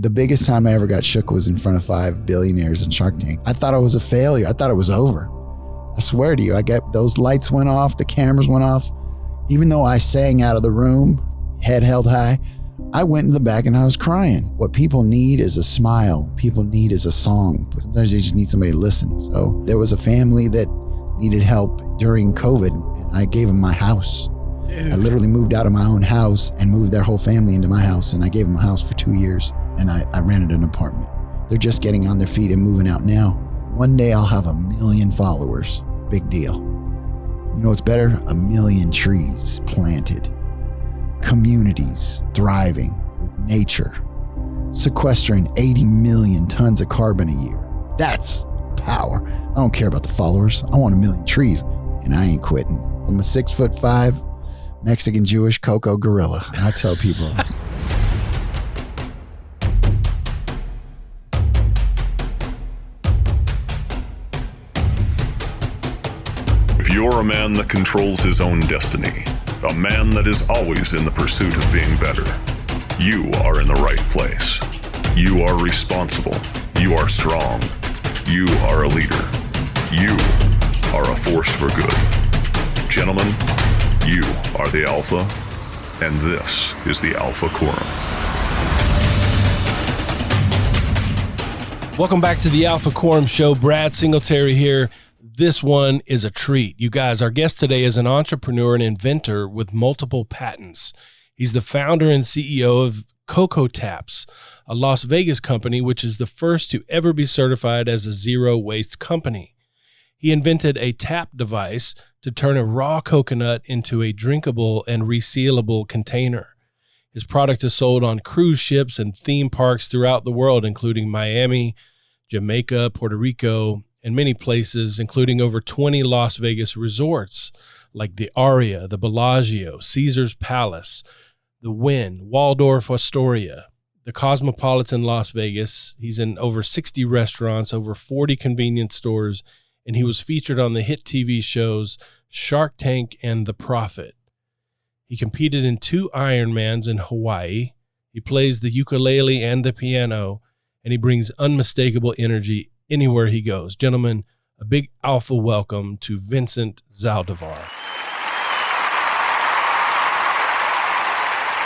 The biggest time I ever got shook was in front of 5 billionaires in Shark Tank. I thought I was a failure. I thought it was over. I swear to you, those lights went off, the cameras went off. Even though I sang out of the room, head held high, I went in the back and I was crying. What people need is a smile. People need is a song. Sometimes they just need somebody to listen. So there was a family that needed help during COVID, and I gave them my house. Dude. I literally moved out of my own house and moved their whole family into my house, and I gave them a house for 2 years, and I rented an apartment. They're just getting on their feet and moving out now. One day I'll have 1 million followers. Big deal. You know what's better? 1 million trees planted. Communities thriving with nature, sequestering 80 million tons of carbon a year. That's power. I don't care about the followers. I want 1 million trees, and I ain't quitting. I'm a 6'5" Mexican Jewish Coco gorilla. And I tell people. If you're a man that controls his own destiny, a man that is always in the pursuit of being better, you are in the right place. You are responsible. You are strong. You are a leader. You are a force for good. Gentlemen, you are the Alpha, and this is the Alpha Quorum. Welcome back to the Alpha Quorum Show. Brad Singletary here. This one is a treat. You guys, our guest today is an entrepreneur and inventor with multiple patents. He's the founder and CEO of Coco Taps, a Las Vegas company, which is the first to ever be certified as a zero-waste company. He invented a tap device to turn a raw coconut into a drinkable and resealable container. His product is sold on cruise ships and theme parks throughout the world, including Miami, Jamaica, Puerto Rico, and many places, including over 20 Las Vegas resorts like the Aria, the Bellagio, Caesar's Palace, the Wynn, Waldorf Astoria, the Cosmopolitan Las Vegas. He's in over 60 restaurants, over 40 convenience stores, and he was featured on the hit TV shows Shark Tank and The Prophet. He competed in 2 Ironmans in Hawaii. He plays the ukulele and the piano, and he brings unmistakable energy anywhere he goes. Gentlemen, a big alpha welcome to Vincent Zaldivar.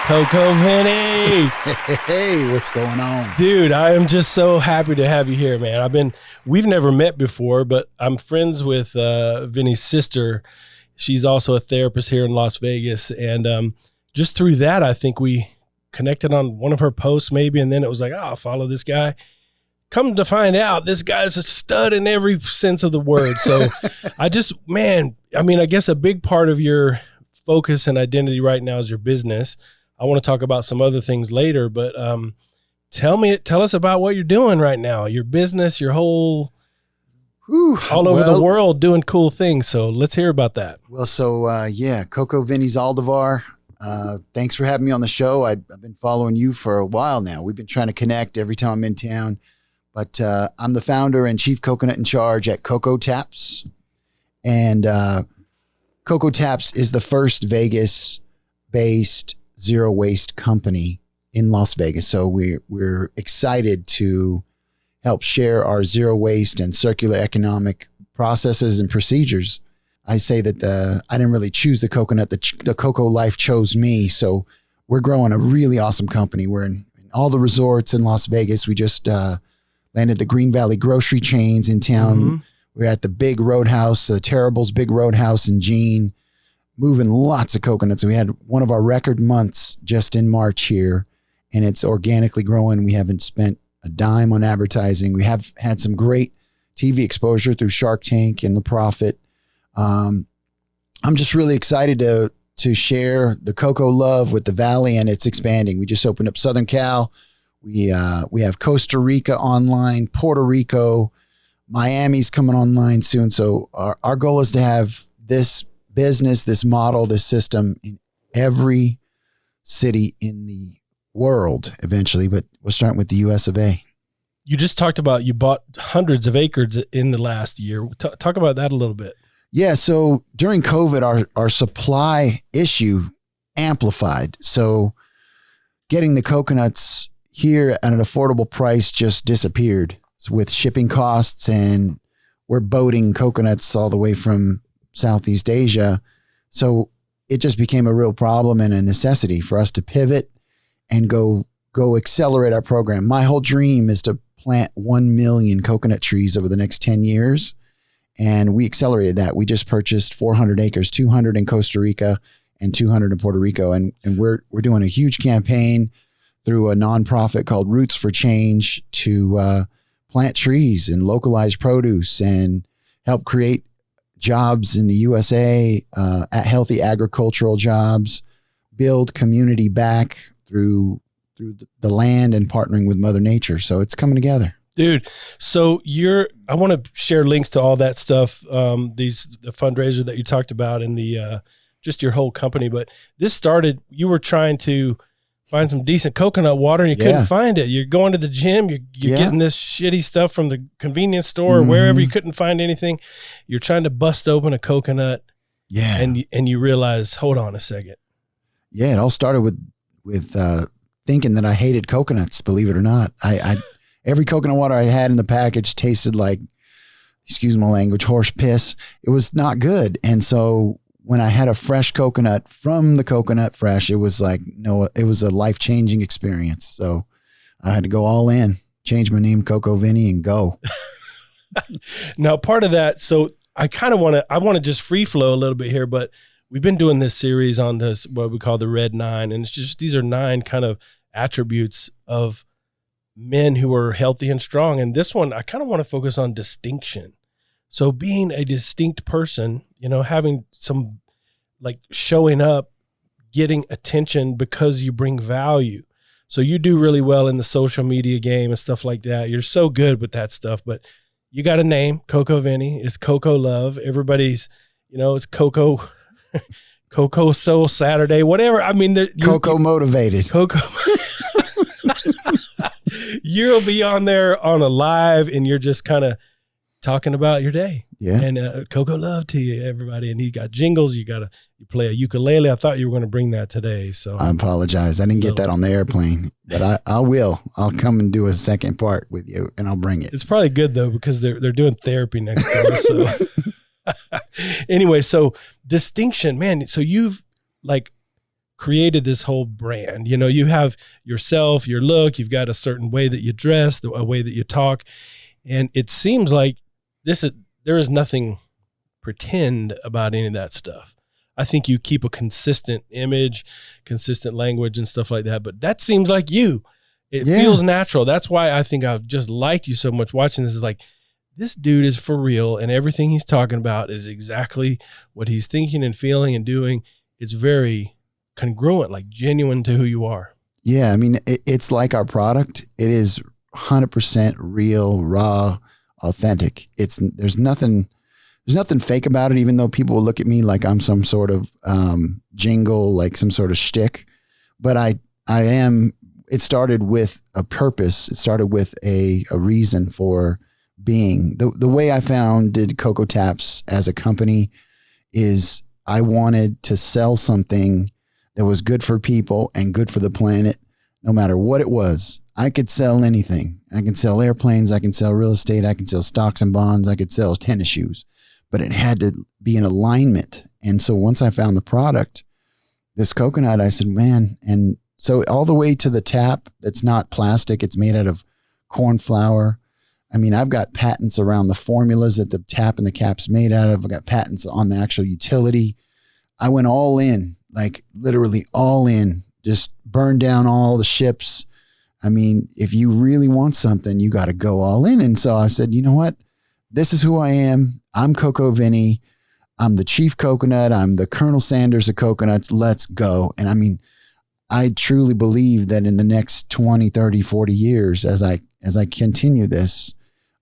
Coco, Vinny. Hey, what's going on? Dude, I am just so happy to have you here, man. We've never met before, but I'm friends with Vinny's sister. She's also a therapist here in Las Vegas. And just through that, I think we connected on one of her posts maybe, and then it was like, I'll follow this guy. Come to find out, this guy's a stud in every sense of the word. So I guess a big part of your focus and identity right now is your business. I want to talk about some other things later, but tell us about what you're doing right now, your business, your whole, all over the world doing cool things. So let's hear about that. Well, Coco Vinny Zaldivar. Thanks for having me on the show. I've been following you for a while now. We've been trying to connect every time I'm in town. But I'm the founder and chief coconut in charge at Coco Taps. And Coco Taps is the first Vegas-based zero-waste company in Las Vegas. So we're excited to help share our zero-waste and circular economic processes and procedures. I say that I didn't really choose the coconut. The Coco life chose me. So we're growing a really awesome company. We're in all the resorts in Las Vegas. We just landed the Green Valley grocery chains in town. Mm-hmm. We're at the big roadhouse, the Terrible's big roadhouse in Jean, moving lots of coconuts. We had one of our record months just in March here, and it's organically growing. We haven't spent a dime on advertising. We have had some great TV exposure through Shark Tank and The Prophet. I'm just really excited to share the Coco love with the Valley, and it's expanding. We just opened up Southern Cal. We have Costa Rica online, Puerto Rico, Miami's coming online soon. So our goal is to have this business, this model, this system in every city in the world eventually, but we're starting with the US of A. You just talked about you bought hundreds of acres in the last year. Talk about that a little bit. Yeah, so during COVID, our supply issue amplified. So getting the coconuts here at an affordable price just disappeared with shipping costs, and we're boating coconuts all the way from Southeast Asia. So it just became a real problem and a necessity for us to pivot and go accelerate our program. My whole dream is to plant 1 million coconut trees over the next 10 years. And we accelerated that. We just purchased 400 acres, 200 in Costa Rica and 200 in Puerto Rico. And we're doing a huge campaign through a nonprofit called Roots for Change to plant trees and localize produce and help create jobs in the USA, healthy agricultural jobs, build community back through the land and partnering with Mother Nature. So it's coming together. Dude, so I want to share links to all that stuff, the fundraiser that you talked about and the just your whole company. But this started, you were trying to find some decent coconut water and you couldn't find it. You're going to the gym, you're getting this shitty stuff from the convenience store or wherever, you couldn't find anything. You're trying to bust open a coconut. Yeah. And you realize, hold on a second. Yeah, it all started with thinking that I hated coconuts, believe it or not. I every coconut water I had in the package tasted like, excuse my language, horse piss. It was not good. And so when I had a fresh coconut from the Coconut Fresh, it was like, no, it was a life-changing experience. So I had to go all in, change my name, Coco Vinny, and go. Now, part of that, so I want to just free flow a little bit here, but we've been doing this series on this, what we call the Red 9. And it's just, these are 9 kind of attributes of men who are healthy and strong. And this one, I kind of want to focus on distinction. So being a distinct person, having some, like, showing up, getting attention because you bring value. So you do really well in the social media game and stuff like that. You're so good with that stuff, but you got a name, Coco Vinny. It's Coco Love. Everybody's, it's Coco, Coco Soul Saturday, whatever. I mean, Coco motivated. Coco. You'll be on there on a live and you're just kind of talking about your day. Yeah. And Coco Love to you, everybody. And he got jingles. You play a ukulele. I thought you were going to bring that today. So I apologize. I didn't get that on the airplane, but I will. I'll come and do a second part with you and I'll bring it. It's probably good though, because they're doing therapy next door. So anyway, so distinction, man. So you've created this whole brand. You have yourself, your look, you've got a certain way that you dress, a way that you talk. And it seems like there is nothing pretend about any of that stuff. I think you keep a consistent image, consistent language and stuff like that. But that seems like you. It feels natural. That's why I think I've just liked you so much watching this. Is like, this dude is for real, and everything he's talking about is exactly what he's thinking and feeling and doing. It's very congruent, like genuine to who you are. Yeah. I mean, it's like our product. It is 100% real, raw, authentic. There's nothing fake about it, even though people will look at me like I'm some sort of jingle, like some sort of shtick. But it started with a purpose. It started with a reason for being. The way I founded Coco Taps as a company is I wanted to sell something that was good for people and good for the planet, no matter what it was. I could sell anything. I can sell airplanes. I can sell real estate. I can sell stocks and bonds. I could sell tennis shoes, but it had to be in alignment. And so once I found the product, this coconut, I said, man. And so all the way to the tap, that's not plastic. It's made out of corn flour. I mean, I've got patents around the formulas that the tap and the cap's made out of. I've got patents on the actual utility. I went all in, like literally all in, just burned down all the ships. I mean, if you really want something, you got to go all in. And so I said, you know what? This is who I am. I'm Coco Vinny. I'm the chief coconut. I'm the Colonel Sanders of coconuts. Let's go. And I mean, I truly believe that in the next 20, 30, 40 years, as I continue this,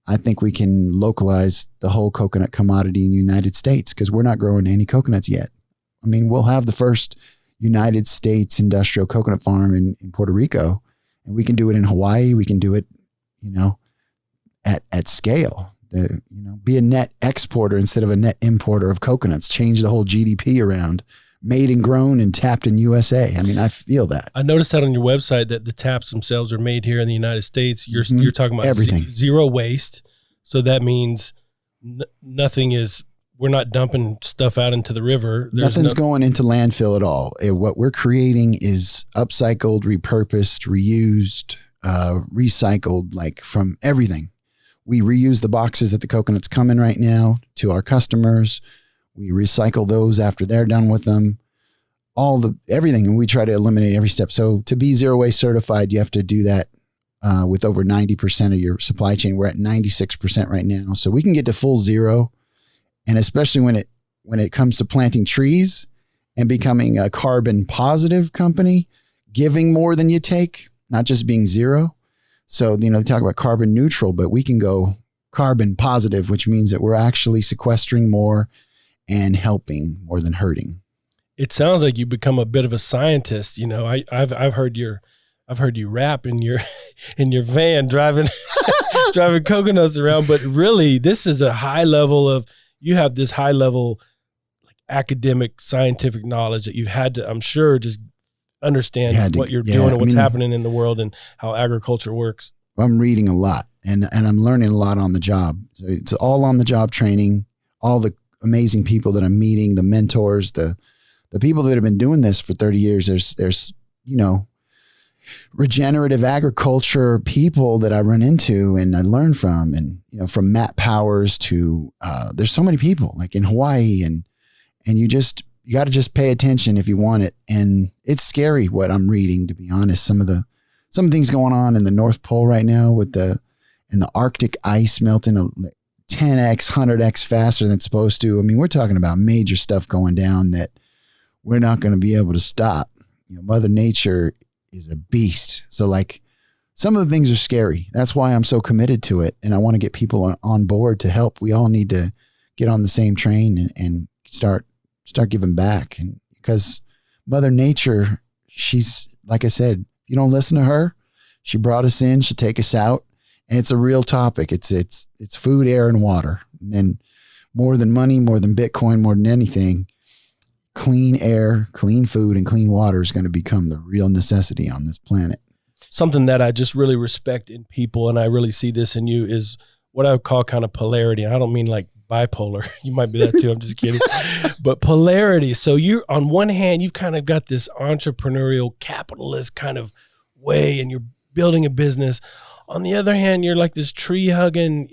I think we can localize the whole coconut commodity in the United States, because we're not growing any coconuts yet. I mean, we'll have the first United States industrial coconut farm in Puerto Rico, and we can do it in Hawaii. We can do it, at scale. Be a net exporter instead of a net importer of coconuts. Change the whole GDP around. made and grown and tapped in USA. I mean, I feel that. I noticed that on your website that the taps themselves are made here in the United States. You're talking about everything. Zero waste. So that means nothing is, we're not dumping stuff out into the river. Nothing's going into landfill at all. What we're creating is upcycled, repurposed, reused, recycled, like from everything. We reuse the boxes that the coconuts come in right now to our customers. We recycle those after they're done with them. Everything, and we try to eliminate every step. So to be zero waste certified, you have to do that with over 90% of your supply chain. We're at 96% right now. So we can get to full zero. And especially when it comes to planting trees and becoming a carbon positive company, giving more than you take, not just being zero. So, they talk about carbon neutral, but we can go carbon positive, which means that we're actually sequestering more and helping more than hurting. It sounds like you become a bit of a scientist. I've heard you rap in your van driving coconuts around, but really this is a high level of, you have this high level like academic scientific knowledge that you've had to, I'm sure, just understand what you're doing and what's happening in the world and how agriculture works. I'm reading a lot and I'm learning a lot on the job. So it's all on the job training, all the amazing people that I'm meeting, the mentors, the people that have been doing this for 30 years. There's regenerative agriculture people that I run into and I learn from, and, from Matt Powers to, there's so many people like in Hawaii and you got to just pay attention if you want it. And it's scary what I'm reading, to be honest. Some things going on in the North Pole right now with the Arctic ice melting 10x, 100x faster than it's supposed to. I mean, we're talking about major stuff going down that we're not going to be able to stop. Mother Nature is a beast. So like some of the things are scary. That's why I'm so committed to it. And I want to get people on board to help. We all need to get on the same train and start giving back. And because Mother Nature, she's, like I said, you don't listen to her. She brought us in, she'll take us out. And it's a real topic. It's food, air, and water. And more than money, more than Bitcoin, more than anything, clean air, clean food, and clean water is going to become the real necessity on this planet. Something that I just really respect in people, and I really see this in you, is what I would call kind of polarity. I don't mean like bipolar. You might be that too. I'm just kidding. But polarity. So you're, on one hand, you've kind of got this entrepreneurial capitalist kind of way, and you're building a business. On the other hand, you're like this tree hugging,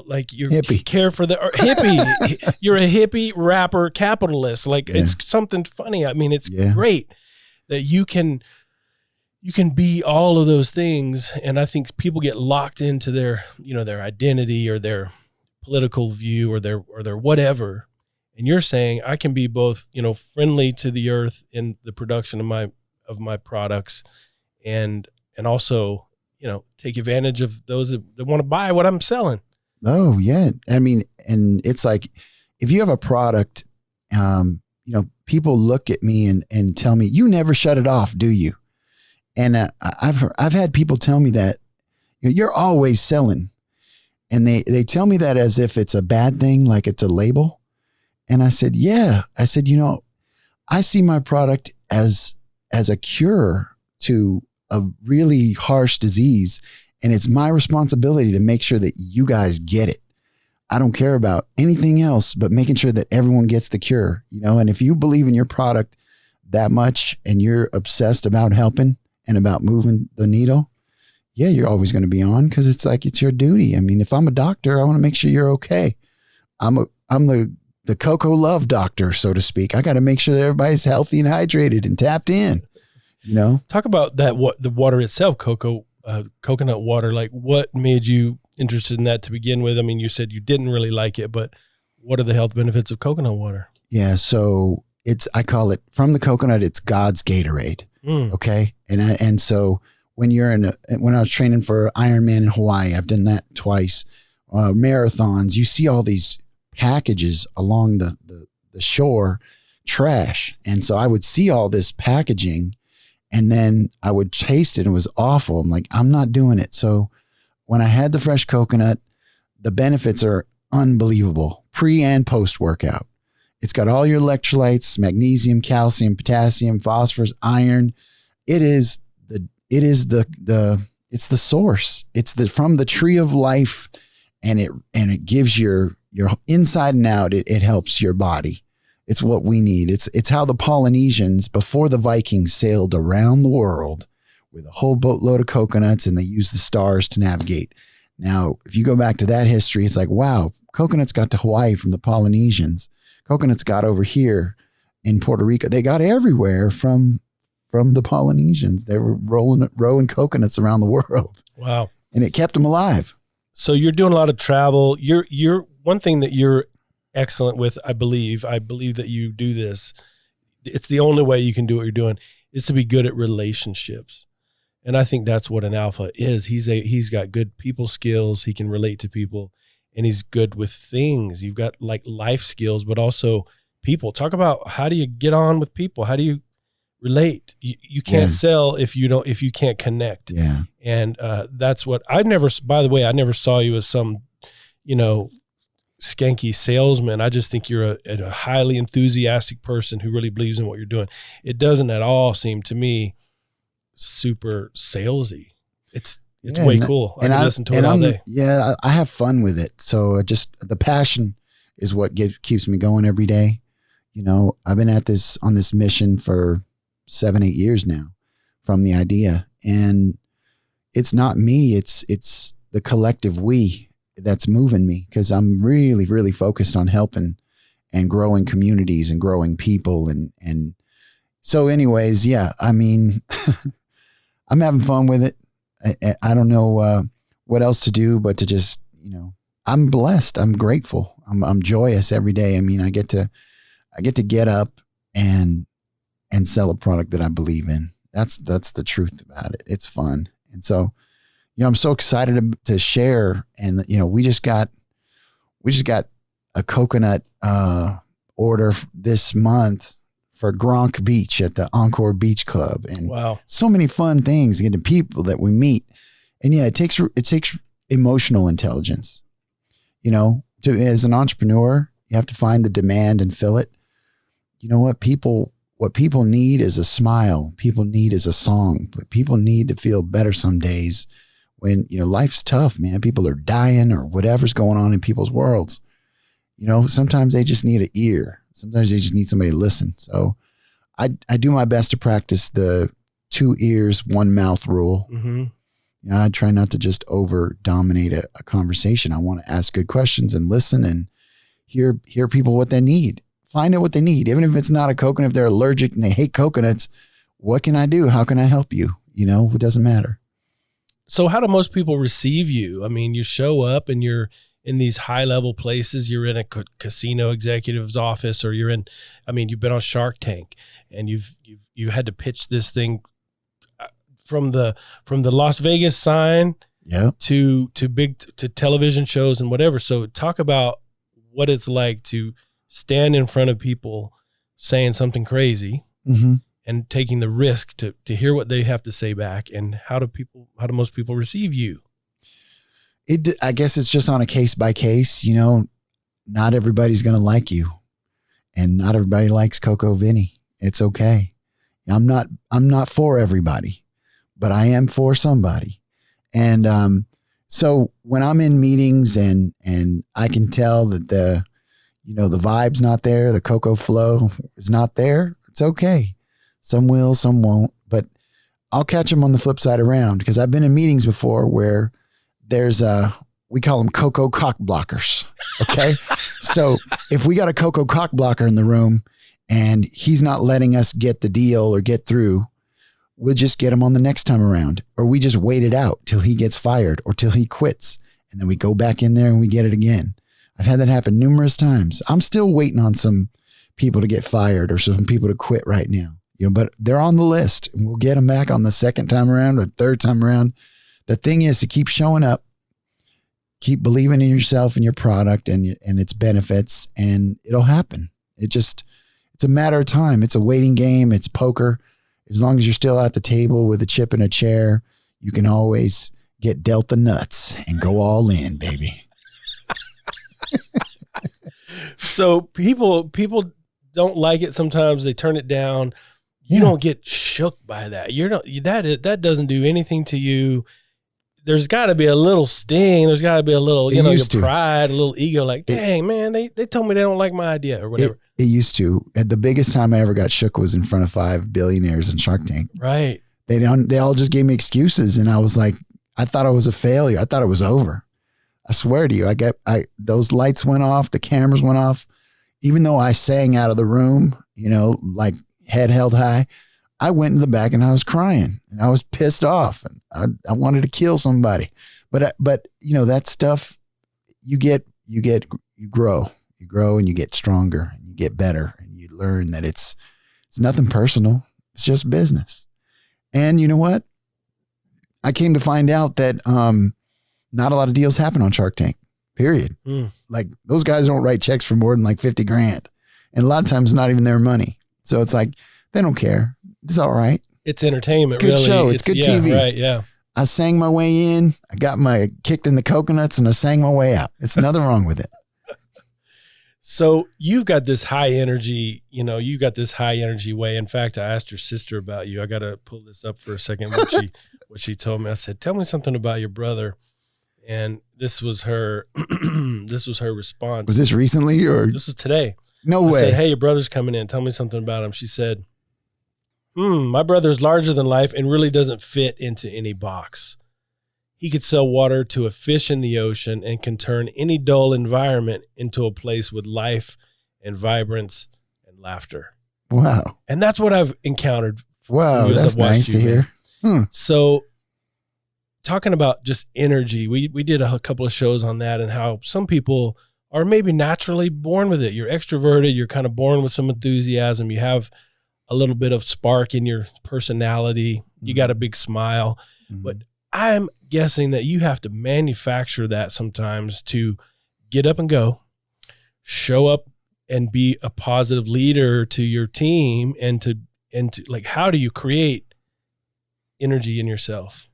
like you're hippie. Care for the hippie. You're a hippie rapper capitalist. Like it's something funny. I mean, it's great that you can be all of those things. And I think people get locked into their, their identity or their political view or their whatever. And you're saying I can be both, friendly to the earth in the production of my products and also, take advantage of those that want to buy what I'm selling. Oh yeah. I mean, and it's like, if you have a product, people look at me and tell me, you never shut it off, do you? And I've had people tell me that you're always selling. And they tell me that as if it's a bad thing, like it's a label. And I said, yeah. I said, I see my product as a cure to a really harsh disease. And it's my responsibility to make sure that you guys get it. I don't care about anything else, but making sure that everyone gets the cure, and if you believe in your product that much and you're obsessed about helping and about moving the needle, yeah, you're always going to be on, because it's like, it's your duty. I mean, if I'm a doctor, I want to make sure you're okay. I'm the Coco love doctor, so to speak. I got to make sure that everybody's healthy and hydrated and tapped in, Talk about that, the water itself, Coco, coconut water. Like, what made you interested in that to begin with? I mean, you said you didn't really like it, but what are the health benefits of coconut water? Yeah. So I call it, from the coconut, it's God's Gatorade. Okay. And so when I was training for Ironman in Hawaii, I've done that twice, marathons, you see all these packages along the shore, trash. And so I would see all this packaging, and then I would taste it, and it was awful. I'm like, I'm not doing it. So when I had the fresh coconut, the benefits are unbelievable, pre and post workout. It's got all your electrolytes, magnesium, calcium, potassium, phosphorus, iron. It's the source. It's from the tree of life, and it gives your inside and out. It helps your body. It's what we need. It's how the Polynesians, before the Vikings, sailed around the world with a whole boatload of coconuts, and they used the stars to navigate. Now, if you go back to that history, it's like, wow, coconuts got to Hawaii from the Polynesians. Coconuts got over here in Puerto Rico. They got everywhere from the Polynesians. They were rowing coconuts around the world. Wow. And it kept them alive. So you're doing a lot of travel. You're one thing that you're excellent with, I believe that you do this. It's the only way you can do what you're doing is to be good at relationships. And I think that's what an alpha is. He's got good people skills. He can relate to people, and he's good with things. You've got like life skills, but also people. Talk about, how do you get on with people? How do you relate? You can't sell if you can't connect. Yeah. And that's what I never saw you as some, skanky salesman. I just think you're a highly enthusiastic person who really believes in what you're doing. It doesn't at all seem to me super salesy. It's way cool. I can listen to it all day. Yeah, I have fun with it. So the passion is what keeps me going every day. I've been on this mission for 7-8 years now, from the idea, and it's not me. It's the collective we that's moving me, because I'm really, really focused on helping and growing communities and growing people. And so anyways, yeah, I mean, I'm having fun with it. I don't know what else to do, but to just, I'm blessed. I'm grateful. I'm joyous every day. I mean, I get to get up and sell a product that I believe in. That's the truth about it. It's fun. And so, I'm so excited to share. And, we just got a coconut order this month for Gronk Beach at the Encore Beach Club. And wow, so many fun things, getting people that we meet. And yeah, it takes emotional intelligence, as an entrepreneur, you have to find the demand and fill it. You know what people need is a smile. People need is a song, but people need to feel better some days when, life's tough, man. People are dying or whatever's going on in people's worlds. Sometimes they just need an ear. Sometimes they just need somebody to listen. So I do my best to practice the 2 ears, 1 mouth rule. Mm-hmm. I try not to just over dominate a conversation. I want to ask good questions and listen and hear people what they need. Find out what they need. Even if it's not a coconut, if they're allergic and they hate coconuts, what can I do? How can I help you? It doesn't matter. So how do most people receive you? I mean, you show up and you're in these high level places. You're in a casino executive's office, or you've been on Shark Tank, and you've had to pitch this thing from the Las Vegas sign to television shows and whatever. So talk about what it's like to stand in front of people saying something crazy, mm-hmm. and taking the risk to hear what they have to say back. And how do most people receive you? I guess it's just on a case by case. Not everybody's going to like you, and not everybody likes Coco Vinny. It's okay. I'm not for everybody, but I am for somebody. And so when I'm in meetings and I can tell that the vibe's not there, the Coco flow is not there, it's okay. Some will, some won't, but I'll catch them on the flip side around, because I've been in meetings before where there's we call them Coco cock blockers. Okay. So if we got a Coco cock blocker in the room and he's not letting us get the deal or get through, we'll just get him on the next time around, or we just wait it out till he gets fired or till he quits. And then we go back in there and we get it again. I've had that happen numerous times. I'm still waiting on some people to get fired or some people to quit right now, but they're on the list, and we'll get them back on the second time around or third time around. The thing is to keep showing up, keep believing in yourself and your product and its benefits, and it'll happen. It's a matter of time. It's a waiting game. It's poker. As long as you're still at the table with a chip and a chair, you can always get dealt the nuts and go all in, baby. So people don't like it sometimes. They turn it down. You don't get shook by that. That doesn't do anything to you. There's got to be a little sting. There's got to be a little, your pride, a little ego. Like, dang, man, they told me they don't like my idea or whatever. It used to. The biggest time I ever got shook was in front of 5 billionaires in Shark Tank. Right. They all just gave me excuses, and I was like, I thought I was a failure. I thought it was over. I swear to you, those lights went off, the cameras went off. Even though I sang out of the room, like head held high, I went in the back and I was crying and I was pissed off and I wanted to kill somebody. But that stuff, you grow and you get stronger and you get better and you learn that it's nothing personal. It's just business. And you know what? I came to find out that not a lot of deals happen on Shark Tank, period. Like those guys don't write checks for more than like $50,000. And a lot of times it's not even their money. So it's like, they don't care. It's all right. It's entertainment, it's a good really. Show. It's good TV. Right, yeah. I sang my way in. I got kicked in the coconuts and I sang my way out. It's nothing wrong with it. So you've got this high energy, you got this high energy way. In fact, I asked your sister about you. I got to pull this up for a second. What she told me, I said, tell me something about your brother. And this was her, response. Was this recently or? This was today. No way. I said, hey, your brother's coming in. Tell me something about him. She said, my brother's larger than life and really doesn't fit into any box. He could sell water to a fish in the ocean and can turn any dull environment into a place with life and vibrance and laughter. Wow. And that's what I've encountered. Wow, that's nice to hear. So talking about just energy, we did a couple of shows on that and how some people are maybe naturally born with it. You're extroverted. You're kind of born with some enthusiasm. You have a little bit of spark in your personality. You got a big smile. But I'm guessing that you have to manufacture that sometimes to get up and go, show up and be a positive leader to your team and to like, how do you create energy in yourself?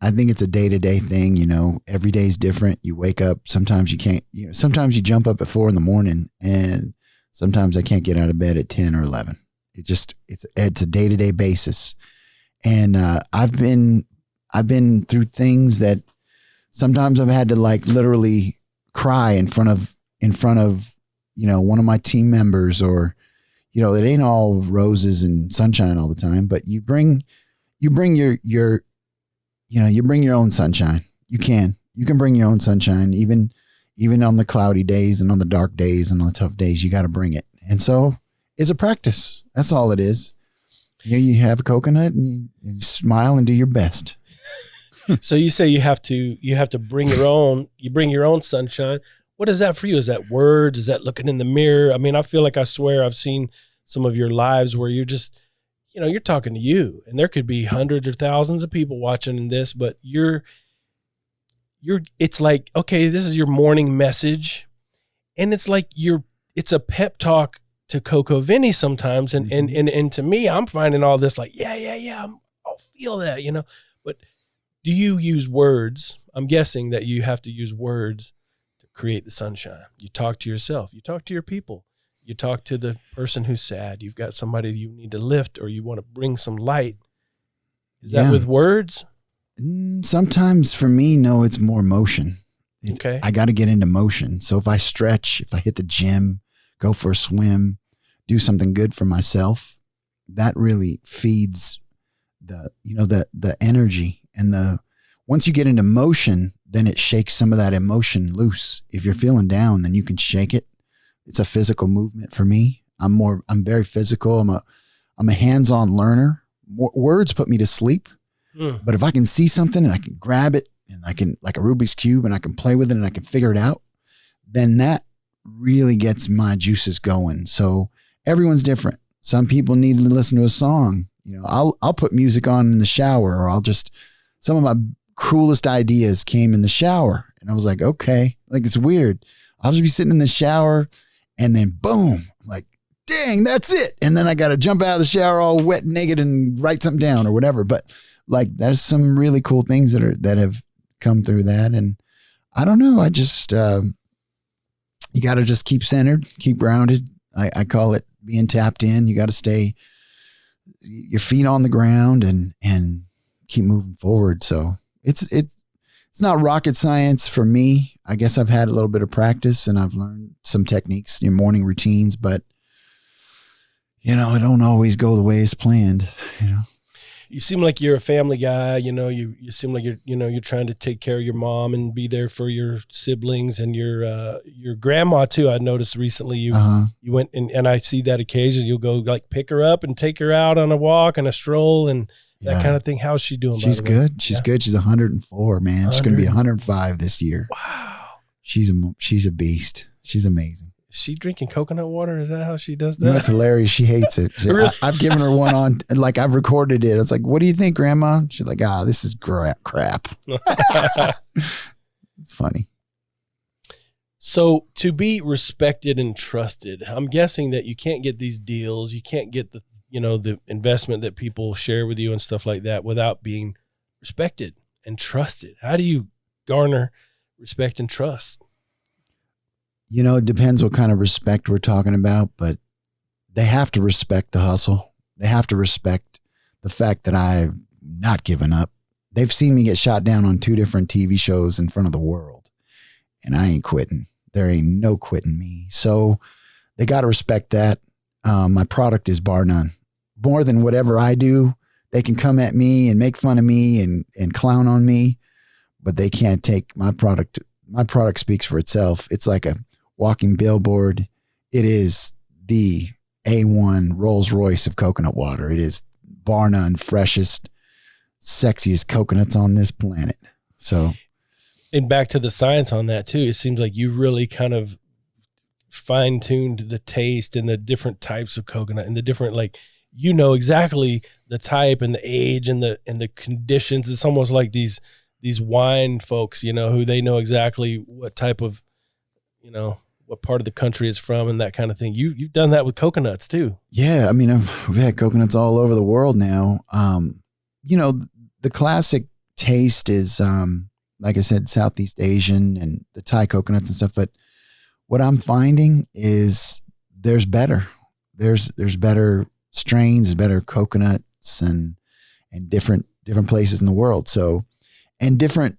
I think it's a day-to-day thing. Every day is different. You wake up. Sometimes you can't, sometimes you jump up at 4 a.m. and sometimes I can't get out of bed at 10 or 11. It's a day-to-day basis. And I've been through things that sometimes I've had to like literally cry in front of, one of my team members, or, it ain't all roses and sunshine all the time, but you bring your own sunshine. You can bring your own sunshine, even on the cloudy days and on the dark days and on the tough days, you got to bring it. And so it's a practice. That's all it is. You have a coconut and you smile and do your best. So you say you have to bring your own sunshine. What is that for you? Is that words? Is that looking in the mirror? I mean, I feel like I swear I've seen some of your lives where you're just, you're talking to you, and there could be hundreds or thousands of people watching this, but it's like, okay, this is your morning message. And it's like it's a pep talk to Coco Vinny sometimes. And to me, I'm finding all this like, yeah. I'll feel that, but do you use words? I'm guessing that you have to use words to create the sunshine. You talk to yourself, you talk to your people. You talk to the person who's sad. You've got somebody you need to lift, or you want to bring some light. Is that with words? Sometimes for me, no, it's more motion. Okay. I got to get into motion. So if I stretch, if I hit the gym, go for a swim, do something good for myself, that really feeds the energy. And once you get into motion, then it shakes some of that emotion loose. If you're feeling down, then you can shake it. It's a physical movement for me. I'm very physical. I'm a hands-on learner. Words put me to sleep. But if I can see something and I can grab it and I can, like a Rubik's Cube, and I can play with it and I can figure it out, then that really gets my juices going. So everyone's different. Some people need to listen to a song. I'll put music on in the shower, or some of my coolest ideas came in the shower. And I was like, okay, like, it's weird. I'll just be sitting in the shower and then boom, I'm like, dang, that's it. And then I got to jump out of the shower all wet and naked and write something down or whatever. But like, there's some really cool things that have come through that. And I don't know. I just, you got to just keep centered, keep grounded. I call it being tapped in. You got to stay your feet on the ground and keep moving forward. So it's not rocket science for me. I guess I've had a little bit of practice and I've learned some techniques in morning routines, but it don't always go the way it's planned. You seem like you're a family guy. You seem like you're trying to take care of your mom and be there for your siblings and your grandma too. I noticed recently you went and I see that occasion you'll go like pick her up and take her out on a walk and a stroll and that kind of thing. How's she doing? She's good. She's good. She's 104, man. She's going to be 105 this year. Wow. She's a beast. She's amazing. Is she drinking coconut water? Is that how she does that? It's hilarious. She hates it. Really? I've given her one on, like I've recorded it. It's like, what do you think, Grandma? She's like, this is crap. It's funny. So to be respected and trusted, I'm guessing that you can't get these deals. You can't get the investment that people share with you and stuff like that without being respected and trusted. How do you garner respect and trust? It depends what kind of respect we're talking about, but they have to respect the hustle. They have to respect the fact that I've not given up. They've seen me get shot down on 2 different TV shows in front of the world, and I ain't quitting. There ain't no quitting me. So they got to respect that. My product is bar none. More than whatever I do, they can come at me and make fun of me and clown on me, but they can't take my product. My product speaks for itself. It's like a walking billboard. It is the A1 Rolls Royce of coconut water. It is bar none, freshest, sexiest coconuts on this planet. So, and back to the science on that too, it seems like you really kind of fine-tuned the taste and the different types of coconut and the different, exactly the type and the age and the conditions. It's almost like these wine folks, who they know exactly what type of, what part of the country it's from and that kind of thing. You've done that with coconuts too. Yeah. I mean, we've had coconuts all over the world now. The classic taste is, like I said, Southeast Asian and the Thai coconuts and stuff. But what I'm finding is there's better. There's better strains, better coconuts and different places in the world. So, and different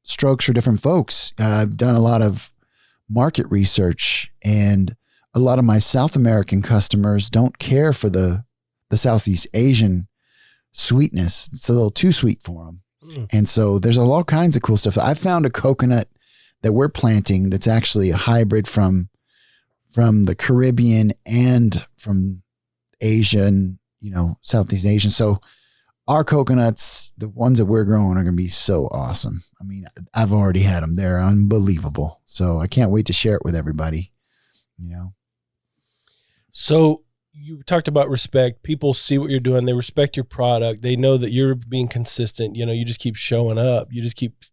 strokes for different folks. I've done a lot of market research, and a lot of my South American customers don't care for the Southeast Asian sweetness. It's a little too sweet for them. And so there's all kinds of cool stuff. I found a coconut that we're planting that's actually a hybrid from the Caribbean and from Asia and, Southeast Asian. So our coconuts, the ones that we're growing, are going to be so awesome. I mean, I've already had them. They're unbelievable. So I can't wait to share it with everybody, So you talked about respect. People see what you're doing. They respect your product. They know that you're being consistent. You just keep showing up. You just keep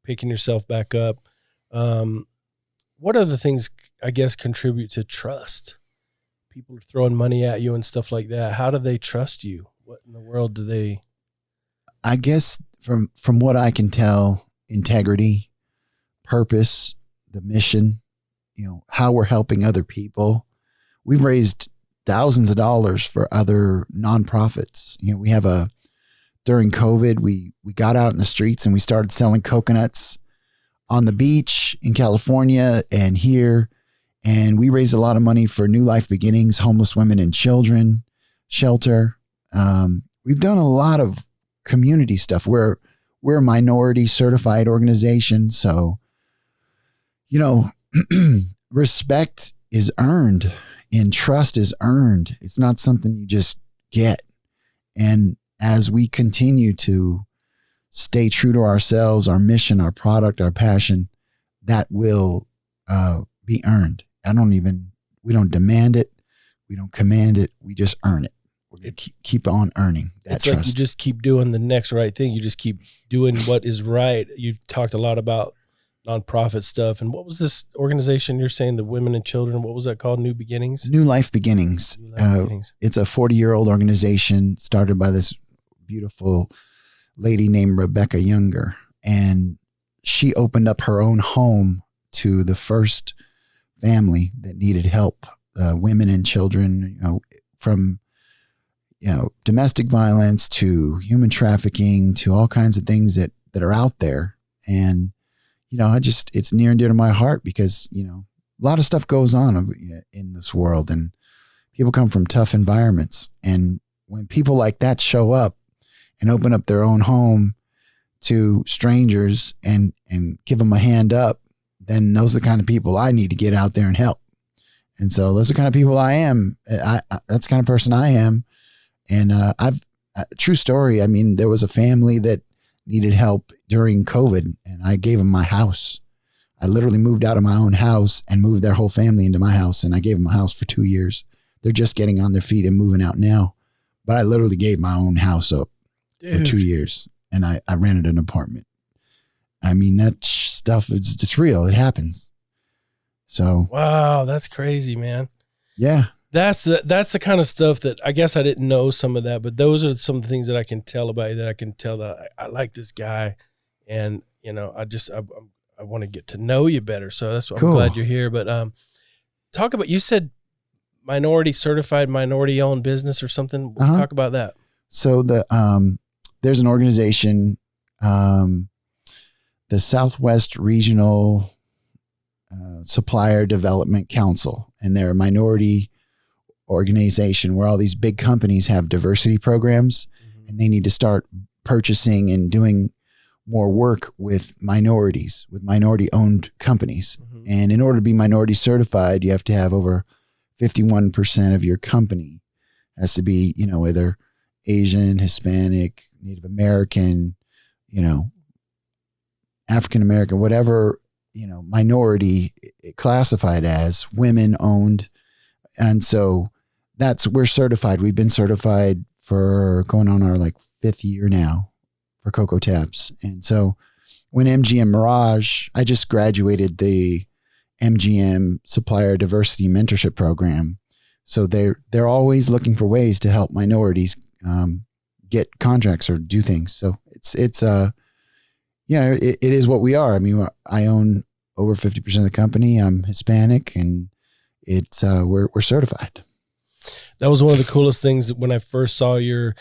picking yourself back up. What other things, I guess, contribute to trust? People are throwing money at you and stuff like that. How do they trust you? What in the world do they? I guess from what I can tell, integrity, purpose, the mission, how we're helping other people. We've raised thousands of dollars for other nonprofits. We have during COVID, we got out in the streets and we started selling coconuts on the beach in California and here. And we raised a lot of money for New Life Beginnings, homeless women and children shelter. We've done a lot of community stuff. We're a minority certified organization. So, respect is earned and trust is earned. It's not something you just get. And as we continue to stay true to ourselves, our mission, our product, our passion, that will be earned. We don't demand it. We don't command it. We just earn it. We're going to keep on earning that it's trust. Like you just keep doing the next right thing. You just keep doing what is right. You talked a lot about nonprofit stuff. And what was this organization you're saying, the women and children, what was that called? New Beginnings? New Life Beginnings. It's a 40-year-old organization started by this beautiful lady named Rebecca Younger. And she opened up her own home to the first family that needed help, women and children, from, domestic violence to human trafficking to all kinds of things that are out there. And, it's near and dear to my heart because, a lot of stuff goes on in this world and people come from tough environments. And when people like that show up and open up their own home to strangers and give them a hand up, then those are the kind of people I need to get out there and help. And so those are the kind of people I am. That's the kind of person I am. And true story. I mean, there was a family that needed help during COVID and I gave them my house. I literally moved out of my own house and moved their whole family into my house. And I gave them a house for 2 years. They're just getting on their feet and moving out now. But I literally gave my own house up for 2 years. And I rented an apartment. I mean, that stuff, it's real. It happens. So. Wow, that's crazy, man. Yeah. That's the kind of stuff that I guess I didn't know some of that, but those are some of the things that I can tell about you, that I can tell that I like this guy. And, I want to get to know you better. So that's why I'm glad you're here. But talk about, you said certified minority owned business or something. Talk about that. So there's an organization, the Southwest Regional Supplier Development Council, and they're a minority organization where all these big companies have diversity programs, and they need to start purchasing and doing more work with minorities, with minority owned companies. And in order to be minority certified, you have to have over 51% of your company has to be, either Asian, Hispanic, Native American, African American, whatever, minority classified as, women owned. And so we're certified. We've been certified for going on our 5th year now for Coco Taps. And so when MGM Mirage, I just graduated the MGM Supplier Diversity Mentorship Program. So they're always looking for ways to help minorities get contracts or do things. So it is what we are. I mean, I own over 50% of the company. I'm Hispanic, and we're certified. That was one of the coolest things when I first saw your,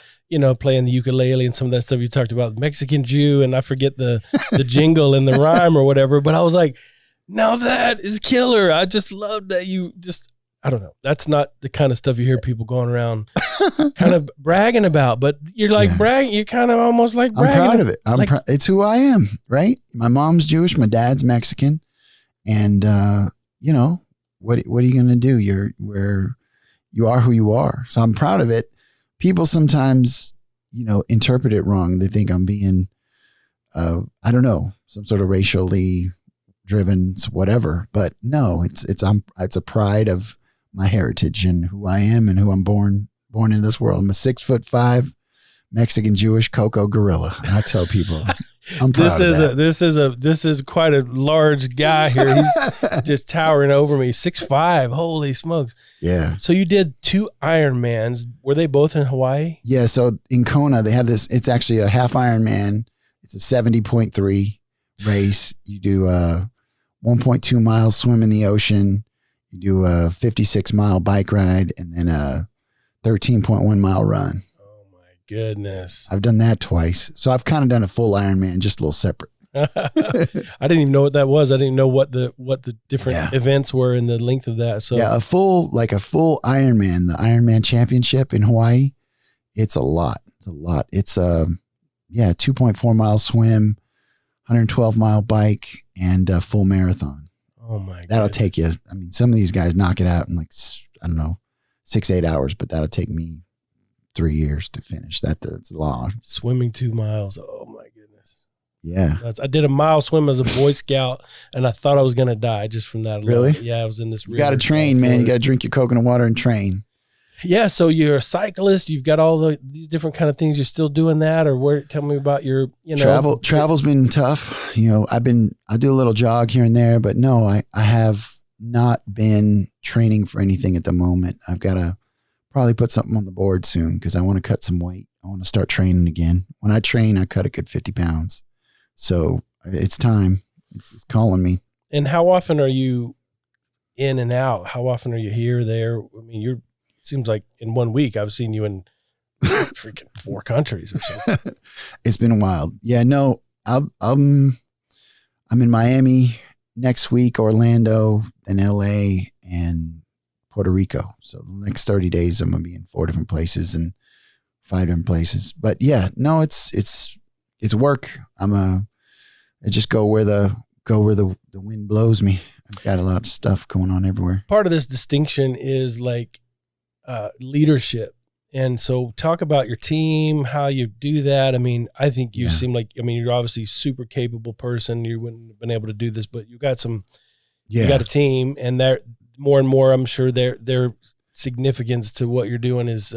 playing the ukulele and some of that stuff you talked about, Mexican Jew, and I forget the jingle and the rhyme or whatever, but I was like, now that is killer. I just love that I don't know. That's not the kind of stuff you hear people going around kind of bragging about, but you're bragging. You're kind of almost like bragging. I'm proud of it. It's who I am, right? My mom's Jewish. My dad's Mexican. And, what are you going to do? You are who you are. So I'm proud of it. People sometimes, interpret it wrong. They think I'm being, I don't know, some sort of racially driven, whatever. But no, it's a pride of my heritage and who I am and who I'm born in this world. I'm a 6'5" Mexican Jewish Coco gorilla. And I tell people, I'm proud of that. This is quite a large guy here. He's just towering over me. 6'5". Holy smokes. Yeah. So you did 2 Ironmans. Were they both in Hawaii? Yeah. So in Kona, they have this, it's actually a half Ironman. It's a 70.3 race. You do 1.2 miles swim in the ocean. You do a 56-mile bike ride and then a 13.1 mile run. Oh my goodness. I've done that twice. So I've kind of done a full Ironman, just a little separate. I didn't even know what that was. I didn't know what the different events were and the length of that. So yeah, a full Ironman, the Ironman Championship in Hawaii. It's a lot. It's 2.4 mile swim, 112-mile bike, and a full marathon. Oh my! That'll take you. I mean, some of these guys knock it out in 6-8 hours, but that'll take me 3 years to finish. That's long. Swimming 2 miles. Oh my goodness. Yeah. I did a mile swim as a Boy Scout, and I thought I was gonna die just from that alone. Really? Yeah, I was in this. You got to train, man. You got to drink your coconut water and train. Yeah, so you're a cyclist. You've got all these different kind of things. You're still doing that, or tell me about your Travel's been tough. I do a little jog here and there, but no, I have not been training for anything at the moment. I've got to probably put something on the board soon because I want to cut some weight. I want to start training again. When I train, I cut a good 50 pounds. So it's time. It's calling me. And how often are you in and out? How often are you here, there? I mean, it seems like in 1 week I've seen you in freaking 4 countries or something. It's been wild. Yeah, no, I'm in Miami next week, Orlando, and LA, and Puerto Rico. So the next 30 days, I'm gonna be in 4 different places and 5 different places. But yeah, no, it's work. I just go where the wind blows me. I've got a lot of stuff going on everywhere. Part of this distinction is like leadership. And so talk about your team, how you do that. I mean, I think you seem like, you're obviously a super capable person. You wouldn't have been able to do this, but you got you got a team, and they're more and more, I'm sure their significance to what you're doing is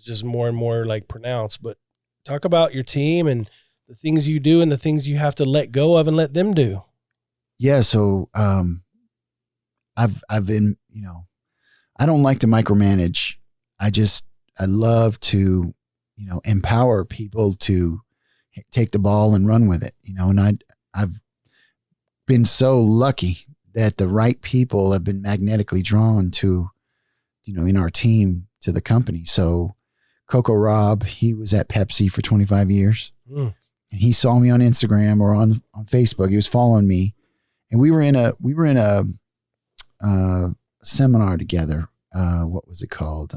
just more and more like pronounced. But talk about your team and the things you do and the things you have to let go of and let them do. Yeah. So, I've been, I don't like to micromanage. I love to, empower people to take the ball and run with it, and I've been so lucky that the right people have been magnetically drawn to, in our team, to the company. So Coco Rob, he was at Pepsi for 25 years. And he saw me on Instagram or on Facebook. He was following me, and we were in a seminar together. What was it called?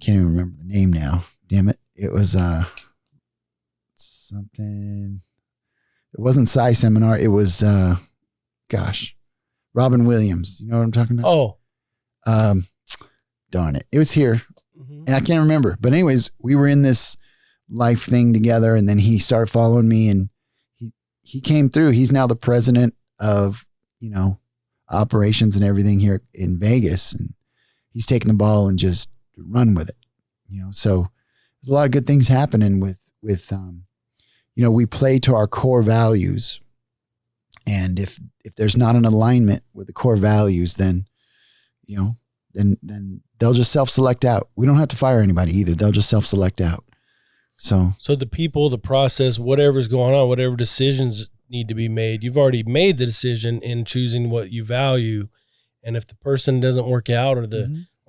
Can't even remember the name now. Damn it. It was something. It wasn't Psy Seminar. It was Robin Williams. You know what I'm talking about? Oh. Darn it. It was here. And I can't remember. But anyways, we were in this life thing together, and then he started following me, and he came through. He's now the president of, operations and everything here in Vegas, and he's taking the ball and just run with it, so there's a lot of good things happening with we play to our core values, and if there's not an alignment with the core values, then then they'll just self-select out. We don't have to fire anybody either. They'll just self-select out. So the people, the process, whatever's going on, whatever decisions need to be made, you've already made the decision in choosing what you value. And if the person doesn't work out, or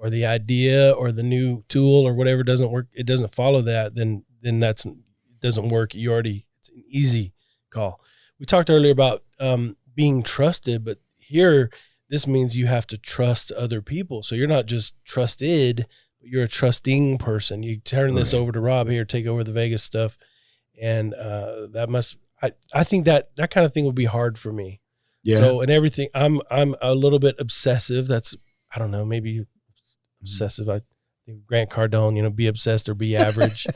the idea or the new tool or whatever doesn't work, it doesn't follow that, then it doesn't work. It's an easy call. We talked earlier about being trusted, but here, this means you have to trust other people. So you're not just trusted, but you're a trusting person. You turn this over to Rob here, take over the Vegas stuff. And I think that kind of thing would be hard for me. Yeah. So, and everything, I'm a little bit obsessive. That's, I don't know, maybe obsessive. I think Grant Cardone, be obsessed or be average.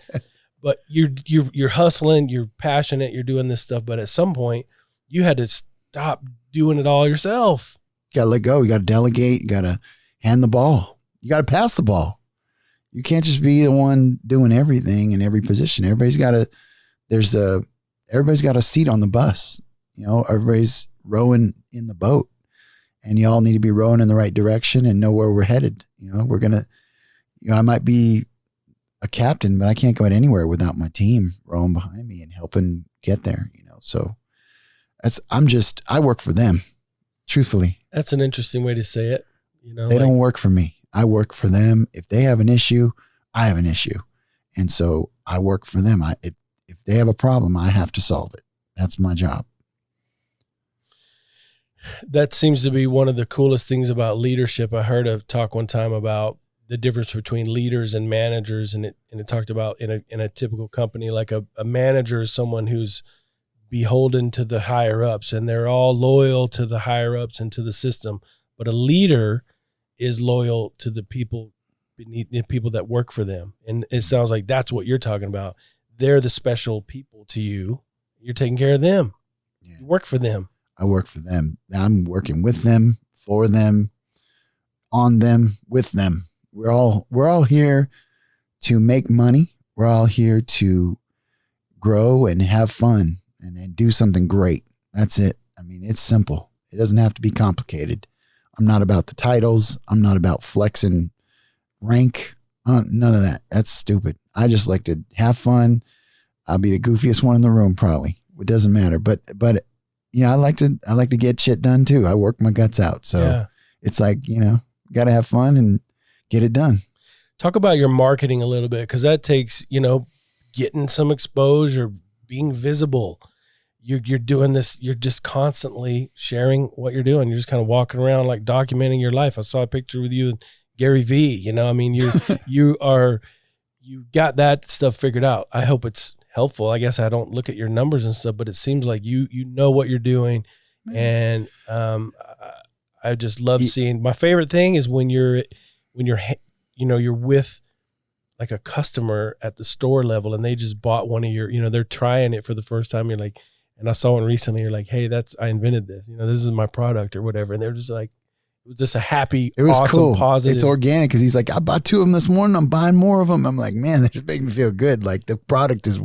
But you're hustling, you're passionate, you're doing this stuff. But at some point, you had to stop doing it all yourself. You got to let go. You got to delegate. You got to hand the ball. You got to pass the ball. You can't just be the one doing everything in every position. Everybody's got a seat on the bus. Everybody's rowing in the boat, and you all need to be rowing in the right direction and know where we're headed. I might be a captain, but I can't go anywhere without my team rowing behind me and helping get there. So I work for them. Truthfully, that's an interesting way to say it. They don't work for me. I work for them. If they have an issue, I have an issue, and so I work for them. If they have a problem, I have to solve it. That's my job. That seems to be one of the coolest things about leadership. I heard a talk one time about the difference between leaders and managers, and it talked about in a typical company, like a manager is someone who's beholden to the higher ups, and they're all loyal to the higher ups and to the system. But a leader is loyal to the people beneath, the people that work for them. And it sounds like that's what you're talking about. They're the special people to you. You're taking care of them. Yeah. You work for them. I work for them. I'm working with them, for them, on them, with them. We're all here to make money. We're all here to grow and have fun and do something great. That's it. I mean, it's simple. It doesn't have to be complicated. I'm not about the titles. I'm not about flexing rank. None of that. That's stupid. I just like to have fun. I'll be the goofiest one in the room, probably. It doesn't matter. But I like to get shit done too. I work my guts out. So it's like, got to have fun and get it done. Talk about your marketing a little bit, because that takes, getting some exposure, being visible. You're doing this. You're just constantly sharing what you're doing. You're just kind of walking around like documenting your life. I saw a picture with you and Gary V. You got that stuff figured out. I hope it's helpful. I guess I don't look at your numbers and stuff, but it seems like you know what you're doing. And I just love seeing. My favorite thing is when you're with like a customer at the store level and they just bought one of your, they're trying it for the first time. You're like, and I saw one recently, you're like, hey, I invented this, this is my product or whatever. And they're just like, it was just a happy, it was awesome, cool. Positive. It's organic. Cause he's like, I bought 2 of them this morning. I'm buying more of them. I'm like, man, that just makes me feel good. Like the product is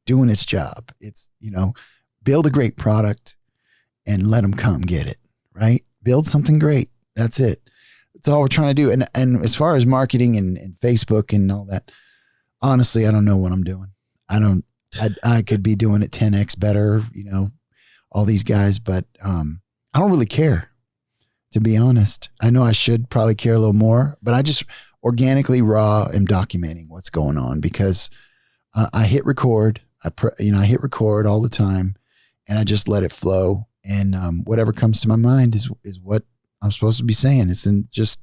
doing its job. It's, build a great product and let them come get it. Right. Build something great. That's it. That's all we're trying to do. And as far as marketing and Facebook and all that, honestly, I don't know what I'm doing. I could be doing it 10x better, all these guys, but I don't really care, to be honest. I know I should probably care a little more, but I just organically raw am documenting what's going on because I hit record. I hit record all the time and I just let it flow. And whatever comes to my mind is what I'm supposed to be saying. It's just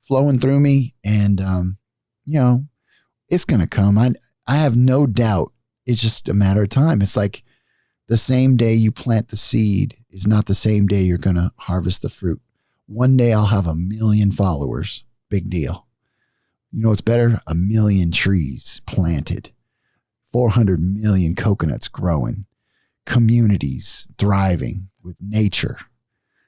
flowing through me and, it's going to come. I have no doubt. It's just a matter of time. It's like the same day you plant the seed is not the same day you're going to harvest the fruit. One day I'll have 1 million followers. Big deal. What's better? 1 million trees planted, 400 million coconuts growing, communities thriving with nature,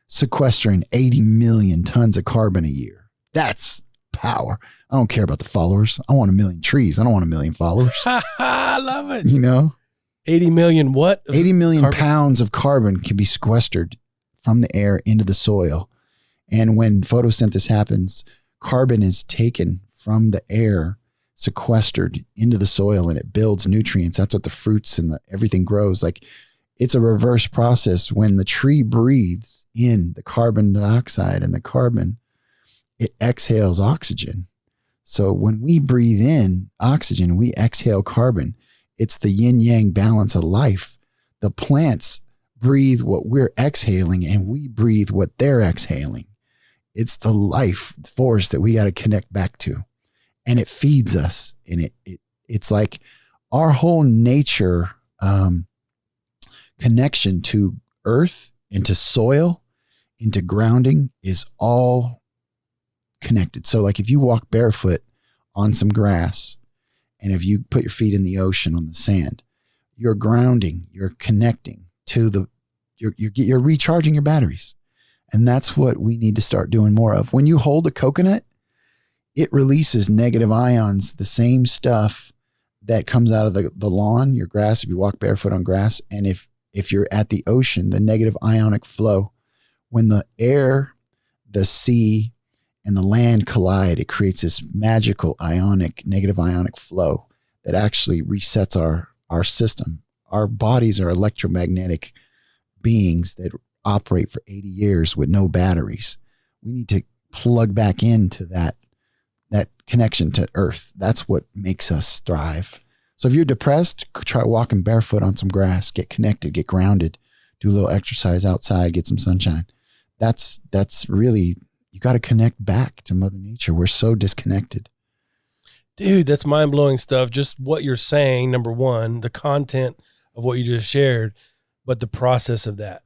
sequestering 80 million tons of carbon a year. That's power. I don't care about the followers. I want 1 million trees. I don't want 1 million followers. I love it. 80 million what? 80 million pounds of carbon can be sequestered from the air into the soil. And when photosynthesis happens, carbon is taken from the air, sequestered into the soil, and it builds nutrients. That's what the fruits and everything grows. Like it's a reverse process. When the tree breathes in the carbon dioxide and the carbon, it exhales oxygen. So when we breathe in oxygen, we exhale carbon. It's the yin yang balance of life. The plants breathe what we're exhaling and we breathe what they're exhaling. It's the life force that we got to connect back to. And it feeds us. And it's like our whole nature connection to earth, into soil, into grounding is all connected. So like if you walk barefoot on some grass and if you put your feet in the ocean on the sand, you're grounding, you're connecting to you're recharging your batteries. And that's what we need to start doing more of. When you hold a coconut, it releases negative ions, the same stuff that comes out of the lawn, your grass, if you walk barefoot on grass. And if you're at the ocean, the negative ionic flow, when the air, the sea, and the land collide, it creates this magical negative ionic flow that actually resets our system. Our bodies are electromagnetic beings that operate for 80 years with no batteries. We need to plug back into that connection to earth. That's what makes us thrive. So if you're depressed, try walking barefoot on some grass, get connected, get grounded, do a little exercise outside, get some sunshine. That's really, you got to connect back to Mother Nature. We're so disconnected. Dude, that's mind-blowing stuff. Just what you're saying, number one, the content of what you just shared, but the process of that.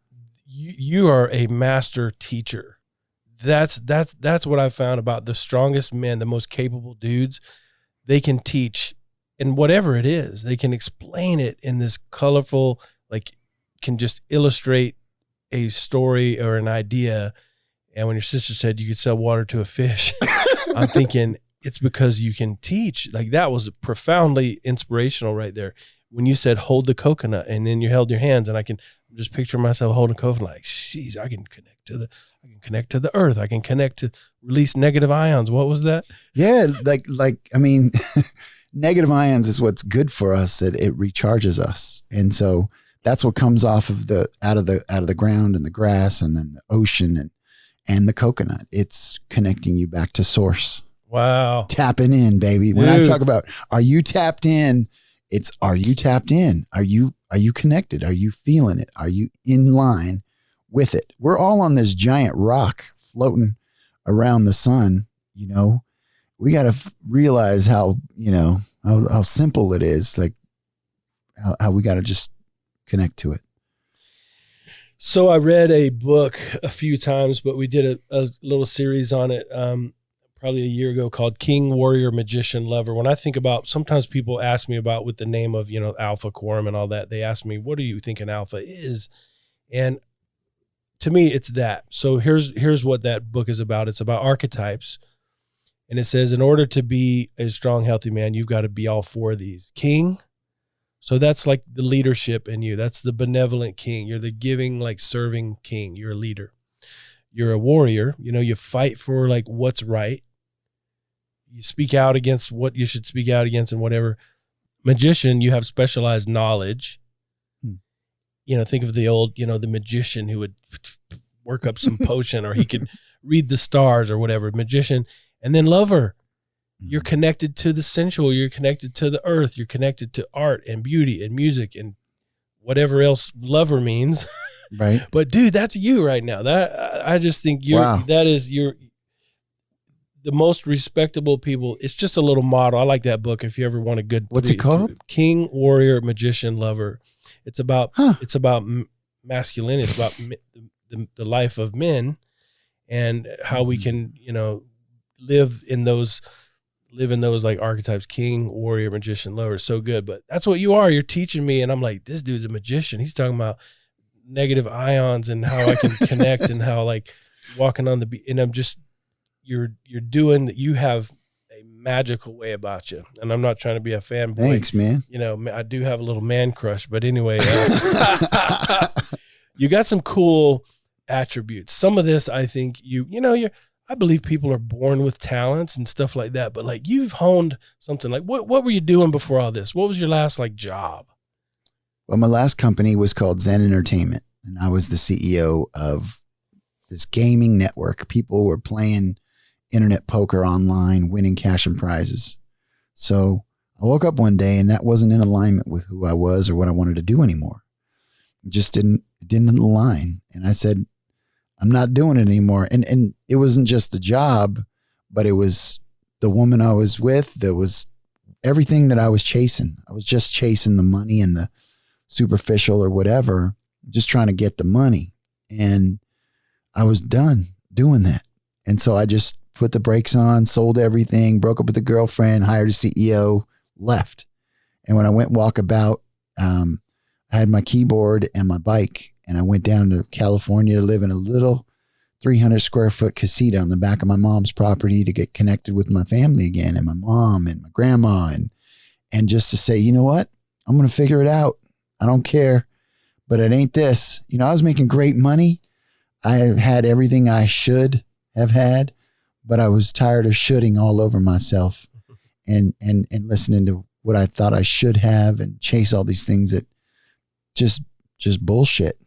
You are a master teacher. That's what I found about the strongest men, the most capable dudes. They can teach in whatever it is. They can explain it in this colorful, like can just illustrate a story or an idea. And when your sister said you could sell water to a fish, I'm thinking it's because you can teach. Like that was profoundly inspirational right there. When you said hold the coconut and then you held your hands, and I can just picture myself holding a coconut like, geez, I can connect to the earth. I can connect to release negative ions. What was that? Yeah. I mean, negative ions is what's good for us, that it recharges us. And so That's what comes off of out of the ground and the grass and then the ocean and the coconut. It's connecting you back to source. Wow. Tapping in, baby. When I talk about, are you tapped in? It's, are you tapped in? Are you connected? Are you feeling it? Are you in line with it? We're all on this giant rock floating around the sun. You know, we got to realize how, you know, how simple it is. Like how we got to just connect to it. So I read a book a few times, but we did a little series on it probably a year ago called King, Warrior, Magician, Lover. When I think about, sometimes people ask me about with the name of, you know, Alpha Quorum and all that, they ask me, what do you think an alpha is? And to me, it's that. So here's what that book is about. It's about archetypes. And it says, in order to be a strong, healthy man, you've got to be all four of these. King. So that's like the leadership in you. That's the benevolent king. You're the giving, like serving king. You're a leader. You're a warrior. You know, you fight for like what's right. You speak out against what you should speak out against and whatever. Magician, you have specialized knowledge. You know, think of the old, you know, the magician who would work up some potion, or he could read the stars or whatever. Magician. And then lover. You're connected to the sensual. You're connected to the earth. You're connected to art and beauty and music and whatever else lover means. Right. But dude, that's you right now. That I just think that is the most respectable people. It's just a little motto. I like that book. If you ever want a good, what's it called? King, Warrior, Magician, Lover. It's about masculinity. It's about the life of men and how we can, you know, live in those like archetypes. King, warrior, magician, lover. So good. But that's what you are. You're teaching me. And I'm like, this dude's a magician. He's talking about negative ions and how I can connect and how like walking on the beach. And I'm just, you're doing that. You have a magical way about you. And I'm not trying to be a fanboy. Thanks, man. You know, I do have a little man crush, but anyway, you got some cool attributes. Some of this, I think I believe people are born with talents and stuff like that, but like you've honed something. Like what were you doing before all this? What was your last like job? Well, my last company was called Zen Entertainment, and I was the CEO of this gaming network. People were playing internet poker online, winning cash and prizes. So I woke up one day and that wasn't in alignment with who I was or what I wanted to do anymore. It just didn't align. And I said, I'm not doing it anymore. And it wasn't just the job, but it was the woman I was with. There was everything that I was chasing. I was just chasing the money and the superficial or whatever, just trying to get the money. And I was done doing that. And so I just put the brakes on, sold everything, broke up with a girlfriend, hired a CEO, left. And when I went walkabout, I had my keyboard and my bike, and I went down to California to live in a little 300 square foot casita on the back of my mom's property to get connected with my family again, and my mom and my grandma, and just to say, you know what, I'm going to figure it out. I don't care, but it ain't this. You know, I was making great money. I had everything I should have had, but I was tired of shoulding all over myself and listening to what I thought I should have and chase all these things that just bullshit.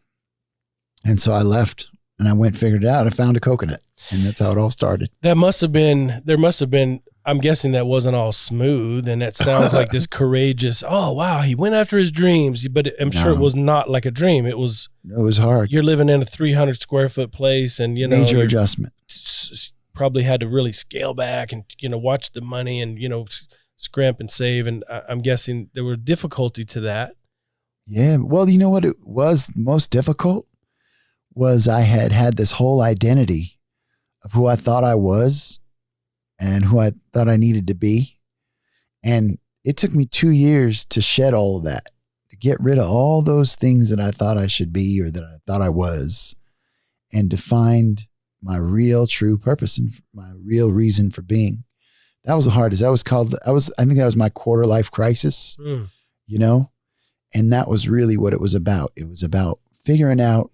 And so I left and I went and figured it out. I found a coconut, and that's how it all started. There must have been, I'm guessing that wasn't all smooth, and that sounds like this courageous, oh wow, he went after his dreams, but I'm sure it was not like a dream. It was hard. You're living in a 300 square foot place, and you know, major adjustment. Probably had to really scale back and, you know, watch the money and, you know, scrimp and save. And I'm guessing there were difficulty to that. Yeah. Well, you know what it was most difficult was I had this whole identity of who I thought I was and who I thought I needed to be. And it took me 2 years to shed all of that, to get rid of all those things that I thought I should be or that I thought I was, and to find my real true purpose and my real reason for being. That was the hardest. I think that was my quarter life crisis, you know, and that was really what it was about. It was about figuring out,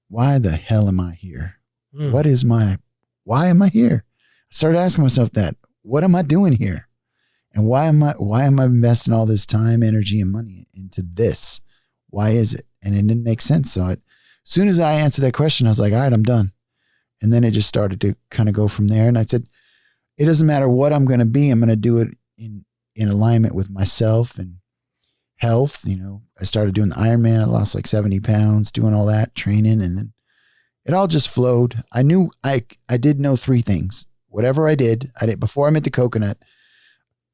why the hell am I here? Why am I here? I started asking myself that. What am I doing here? And why am I investing all this time, energy, and money into this? Why is it? And it didn't make sense. So as soon as I answered that question, I was like, all right, I'm done. And then it just started to kind of go from there. And I said, it doesn't matter what I'm going to be. I'm going to do it in alignment with myself and health. You know, I started doing the Ironman. I lost like 70 pounds, doing all that training. And then it all just flowed. I knew I did know three things. Whatever I did before I met the coconut,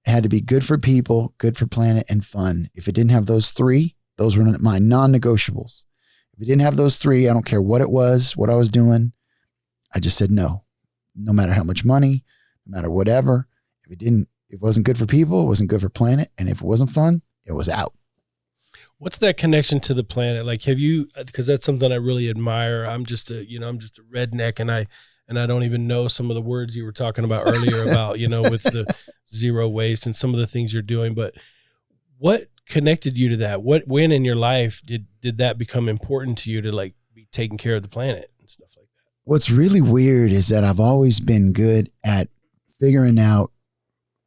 it had to be good for people, good for planet, and fun. If it didn't have those three, those were my non-negotiables. If it didn't have those three, I don't care what it was, what I was doing. I just said no matter how much money, no matter whatever. If it wasn't good for people, it wasn't good for planet. And if it wasn't fun, it was out. What's that connection to the planet? Like, because that's something I really admire. I'm just a redneck, and I don't even know some of the words you were talking about earlier about, with the zero waste and some of the things you're doing. But what connected you to that? When in your life did that become important to you to like be taking care of the planet and stuff like that? What's really weird is that I've always been good at figuring out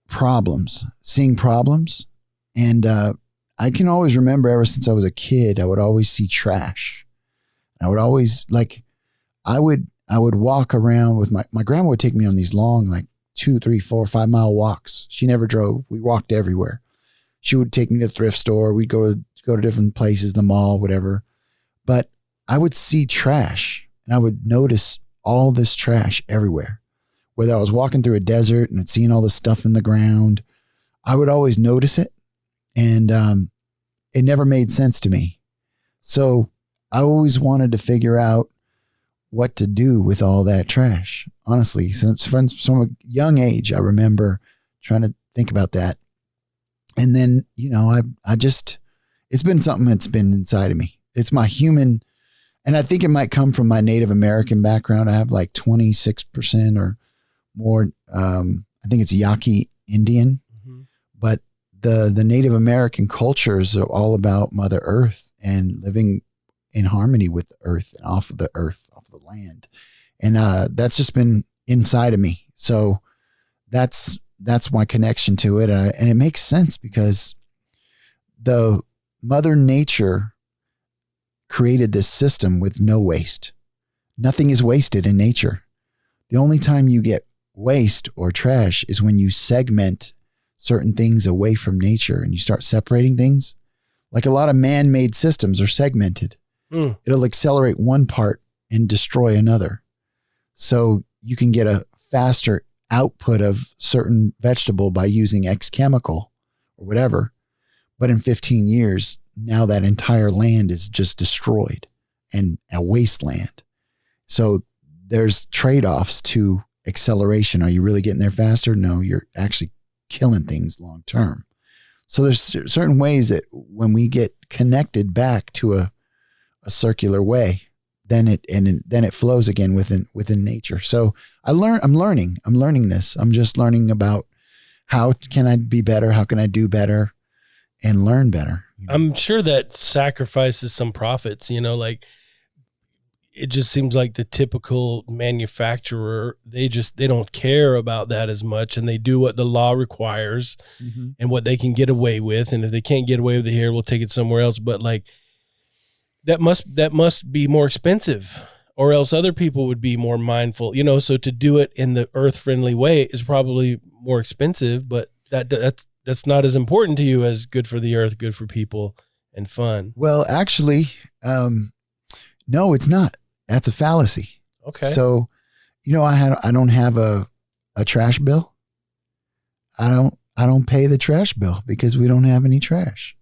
problems, seeing problems. And I can always remember ever since I was a kid, I would always see trash. I would always I would walk around with my grandma would take me on these long, like 2, 3, 4, 5 mile walks. She never drove. We walked everywhere. She would take me to the thrift store. We'd go to different places, the mall, whatever. But I would see trash and I would notice all this trash everywhere. Whether I was walking through a desert and seeing all this stuff in the ground, I would always notice it. And it never made sense to me. So I always wanted to figure out what to do with all that trash. Honestly, since from a young age, I remember trying to think about that. And then, I just, it's been something that's been inside of me. It's my human, and I think it might come from my Native American background. I have like 26% or more. I think it's Yaqui Indian, but the Native American cultures are all about Mother Earth and living in harmony with the earth and off of the land. And that's just been inside of me. So that's my connection to it. And it makes sense because the Mother Nature created this system with no waste. Nothing is wasted in nature. The only time you get waste or trash is when you segment certain things away from nature and you start separating things. Like a lot of man-made systems are segmented. It'll accelerate one part and destroy another. So you can get a faster output of certain vegetable by using X chemical or whatever. But in 15 years, now that entire land is just destroyed and a wasteland. So there's trade-offs to acceleration. Are you really getting there faster? No, you're actually killing things long term. So there's certain ways that when we get connected back to a circular way, then it flows again within nature. So I'm learning this. I'm just learning about how can I be better? How can I do better and learn better? I'm sure that sacrifices some profits, like it just seems like the typical manufacturer, they don't care about that as much, and they do what the law requires and what they can get away with. And if they can't get away with it here, we'll take it somewhere else. But like that must be more expensive, or else other people would be more mindful, so to do it in the earth friendly way is probably more expensive, but that's not as important to you as good for the earth, good for people, and fun. Well, actually, no, it's not. That's a fallacy. Okay. So, I don't have a trash bill. I don't pay the trash bill because we don't have any trash.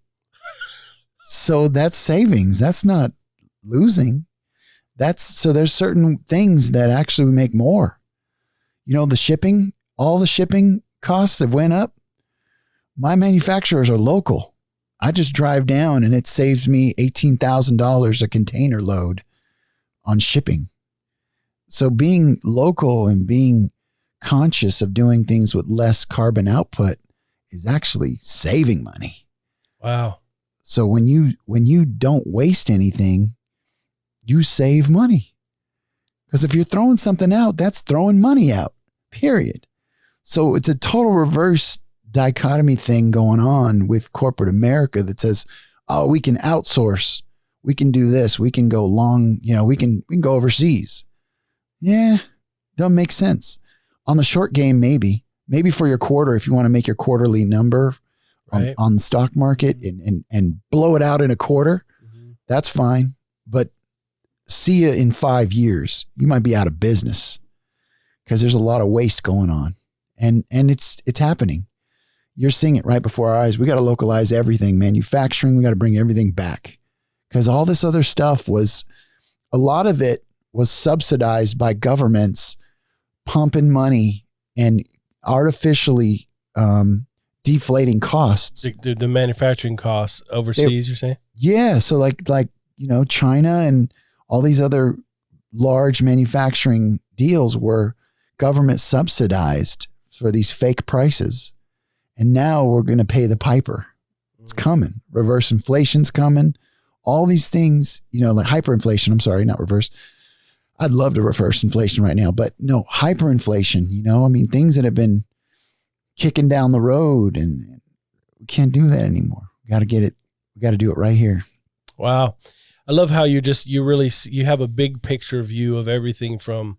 So that's savings. That's not losing. So there's certain things that actually make more. All the shipping costs that went up. My manufacturers are local. I just drive down and it saves me $18,000 a container load on shipping. So being local and being conscious of doing things with less carbon output is actually saving money. Wow. So when you don't waste anything, you save money. Because if you're throwing something out, that's throwing money out, period. So it's a total reverse dichotomy thing going on with corporate America that says, oh, we can outsource. We can do this. We can go long, we can go overseas. Yeah, doesn't make sense. On the short game, maybe for your quarter, if you want to make your quarterly number on the stock market and blow it out in a quarter, that's fine. But see you in 5 years, you might be out of business because there's a lot of waste going on, and it's happening. You're seeing it right before our eyes. We got to localize everything, manufacturing. We got to bring everything back because all this other stuff a lot of it was subsidized by governments pumping money and artificially deflating costs. The manufacturing costs overseas, you're saying? Yeah. So like China and all these other large manufacturing deals were government subsidized for these fake prices. And now we're going to pay the piper. It's coming. Reverse inflation's coming. All these things, like hyperinflation. I'm sorry, not reverse. I'd love to reverse inflation right now, but no, hyperinflation, things that have been kicking down the road, and we can't do that anymore. We got to get it. We got to do it right here. Wow. I love how you have a big picture view of everything from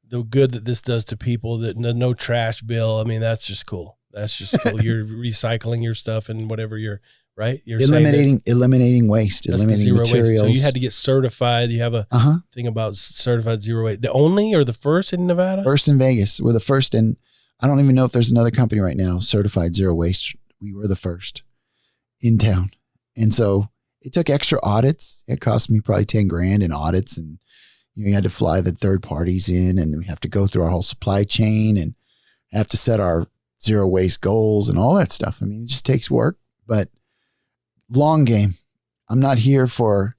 the good that this does to people, that no trash bill. That's just cool. That's just cool. You're recycling your stuff and whatever you're eliminating waste, eliminating materials. So you had to get certified. You have a thing about certified zero waste. The only or the first in Nevada? First in Vegas. We're the first, and I don't even know if there's another company right now certified zero waste. We were the first in town. And so it took extra audits. It cost me probably 10 grand in audits, and you had to fly the third parties in, and we have to go through our whole supply chain and have to set our zero waste goals and all that stuff. It just takes work, but long game. I'm not here for,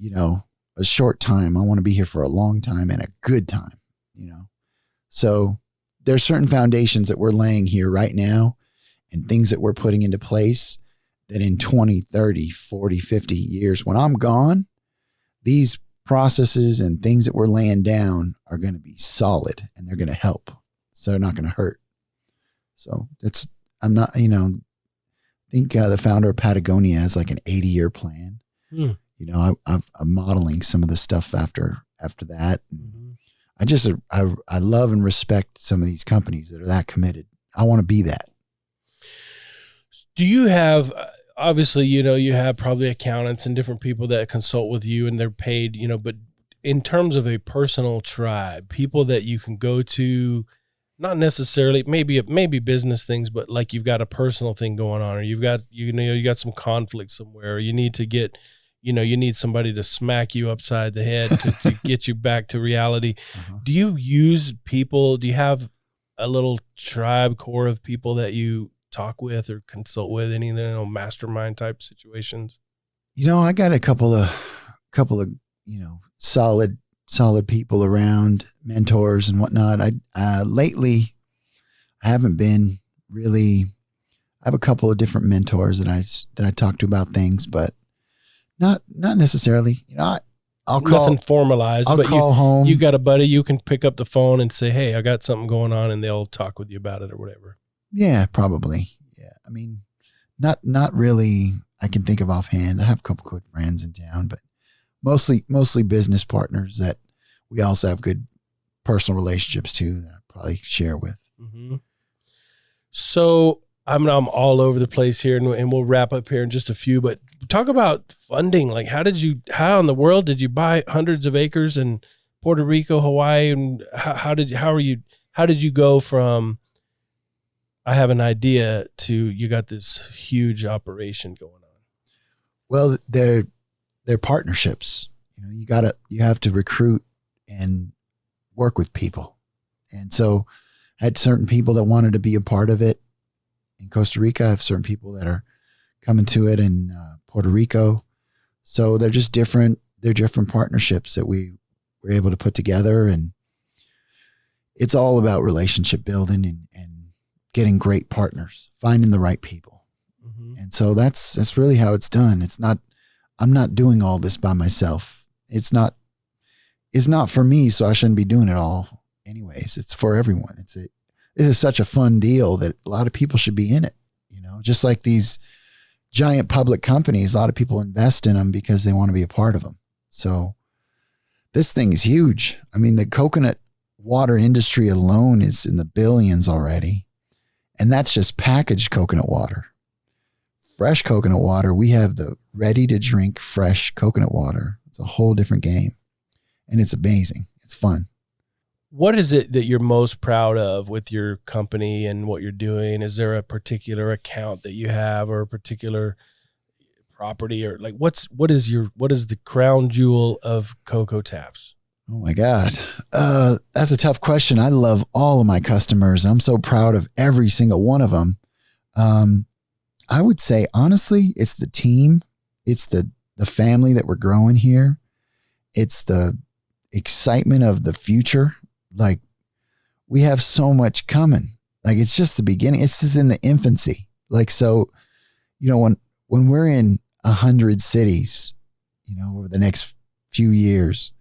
a short time. I want to be here for a long time and a good time, So there's certain foundations that we're laying here right now and things that we're putting into place that in 20, 30, 40, 50 years, when I'm gone, these processes and things that we're laying down are going to be solid, and they're going to help. So they're not going to hurt. So I'm think the founder of Patagonia has like an 80-year plan. I'm modeling some of the stuff after that. I love and respect some of these companies that are that committed. I want to be that. Do you have, obviously, you have probably accountants and different people that consult with you, and they're paid, but in terms of a personal tribe, people that you can go to, not necessarily, maybe business things, but like you've got a personal thing going on, or you got some conflict somewhere, or you need to get, you need somebody to smack you upside the head to get you back to reality. Do you use people? Do you have a little tribe core of people that you talk with or consult with? Any mastermind type situations? I got a couple of solid people around, mentors and whatnot. Lately I haven't been really. I have a couple of different mentors that I talk to about things, but not necessarily. I'll call. Nothing formalized. I'll call home. You got a buddy you can pick up the phone and say, "Hey, I got something going on," and they'll talk with you about it or whatever. Yeah, probably. Yeah, not really. I can think of offhand. I have a couple good friends in town, but mostly business partners that we also have good personal relationships too that I probably share with. Mm-hmm. So I'm all over the place here, and we'll wrap up here in just a few, but talk about funding. Like how in the world did you buy hundreds of acres in Puerto Rico, Hawaii? And how did you go from, I have an idea, to you got this huge operation going on? Well, they're partnerships. You have to recruit and work with people. And so I had certain people that wanted to be a part of it in Costa Rica. I have certain people that are coming to it in Puerto Rico. So they're just different. They're different partnerships that we were able to put together. And it's all about relationship building and getting great partners, finding the right people. Mm-hmm. And so that's really how it's done. I'm not doing all this by myself. It's not for me, so I shouldn't be doing it all anyways. It's for everyone. It is such a fun deal that a lot of people should be in it. Just like these giant public companies, a lot of people invest in them because they want to be a part of them. So this thing is huge. I mean, the coconut water industry alone is in the billions already. And that's just packaged coconut water. Fresh coconut water, we have the ready to drink fresh coconut water. It's a whole different game. And it's amazing. It's fun. What is it that you're most proud of with your company and what you're doing? Is there a particular account that you have or a particular property, or like what is the crown jewel of Coco Taps? Oh my God. That's a tough question. I love all of my customers. I'm so proud of every single one of them. I would say, honestly, it's the team. It's the family that we're growing here. It's the excitement of the future. Like, we have so much coming. Like, it's just the beginning. It's just in the infancy. Like, so, when we're in 100 cities, over the next few years,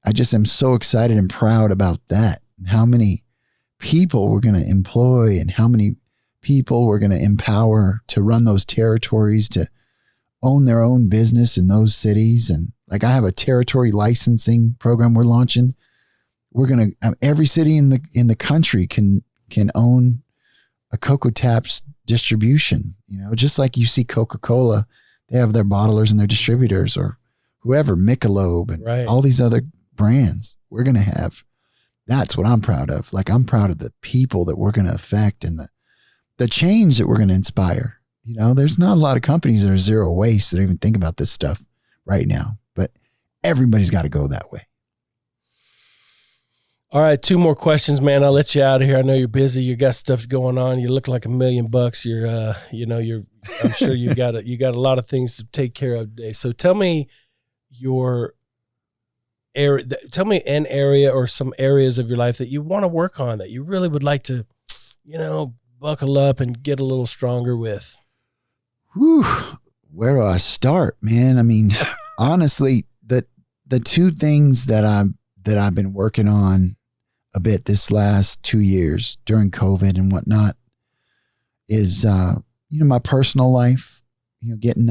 I just am so excited and proud about that, and how many people we're going to employ and how many people we're going to empower to run those territories, to own their own business in those cities. And like, I have a territory licensing program we're launching. We're going to, every city in the country can own a Coco Taps distribution, just like you see Coca-Cola, they have their bottlers and their distributors, or whoever, Michelob and right. all these other brands we're going to have. That's what I'm proud of. Like, I'm proud of the people that we're going to affect and the change that we're going to inspire. There's not a lot of companies that are zero waste that even think about this stuff right now, but everybody's got to go that way. All right, 2 more questions, man. I'll let you out of here. I know you're busy. You got stuff going on. You look like $1 million. I'm sure you got a lot of things to take care of today. So tell me your area. Tell me an area or some areas of your life that you want to work on, that you really would like to, buckle up and get a little stronger with. Whew, where do I start, man? I mean, honestly, the 2 things that I've been working on a bit this last 2 years during COVID and whatnot is, my personal life, getting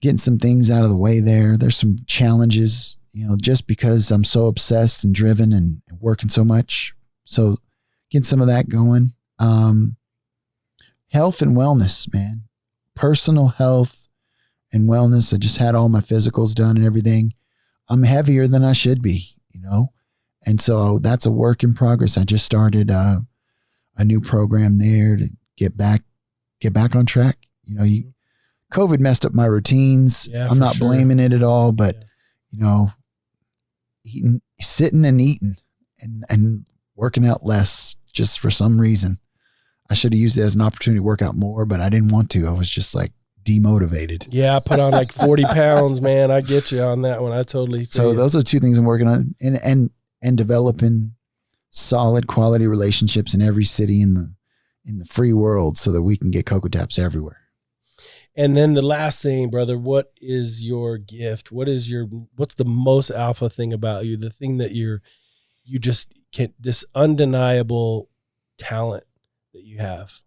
getting some things out of the way there. There's some challenges, just because I'm so obsessed and driven and working so much. So getting some of that going. Health and wellness, man. Personal health and wellness. I just had all my physicals done and everything. I'm heavier than I should be, and so that's a work in progress. I just started a new program there to get back on track. COVID messed up my routines. Yeah, I'm not blaming it at all, but sitting and eating and working out less, just for some reason. I should have used it as an opportunity to work out more, but I didn't want to. I was just like demotivated. Yeah, I put on like 40 pounds, man. I get you on that one. I totally. So those are 2 things I'm working on, and developing solid quality relationships in every city in the free world, so that we can get Coco Taps everywhere. And then the last thing, brother, what is your gift? What's the most alpha thing about you? The thing that you just can't, this undeniable talent that you have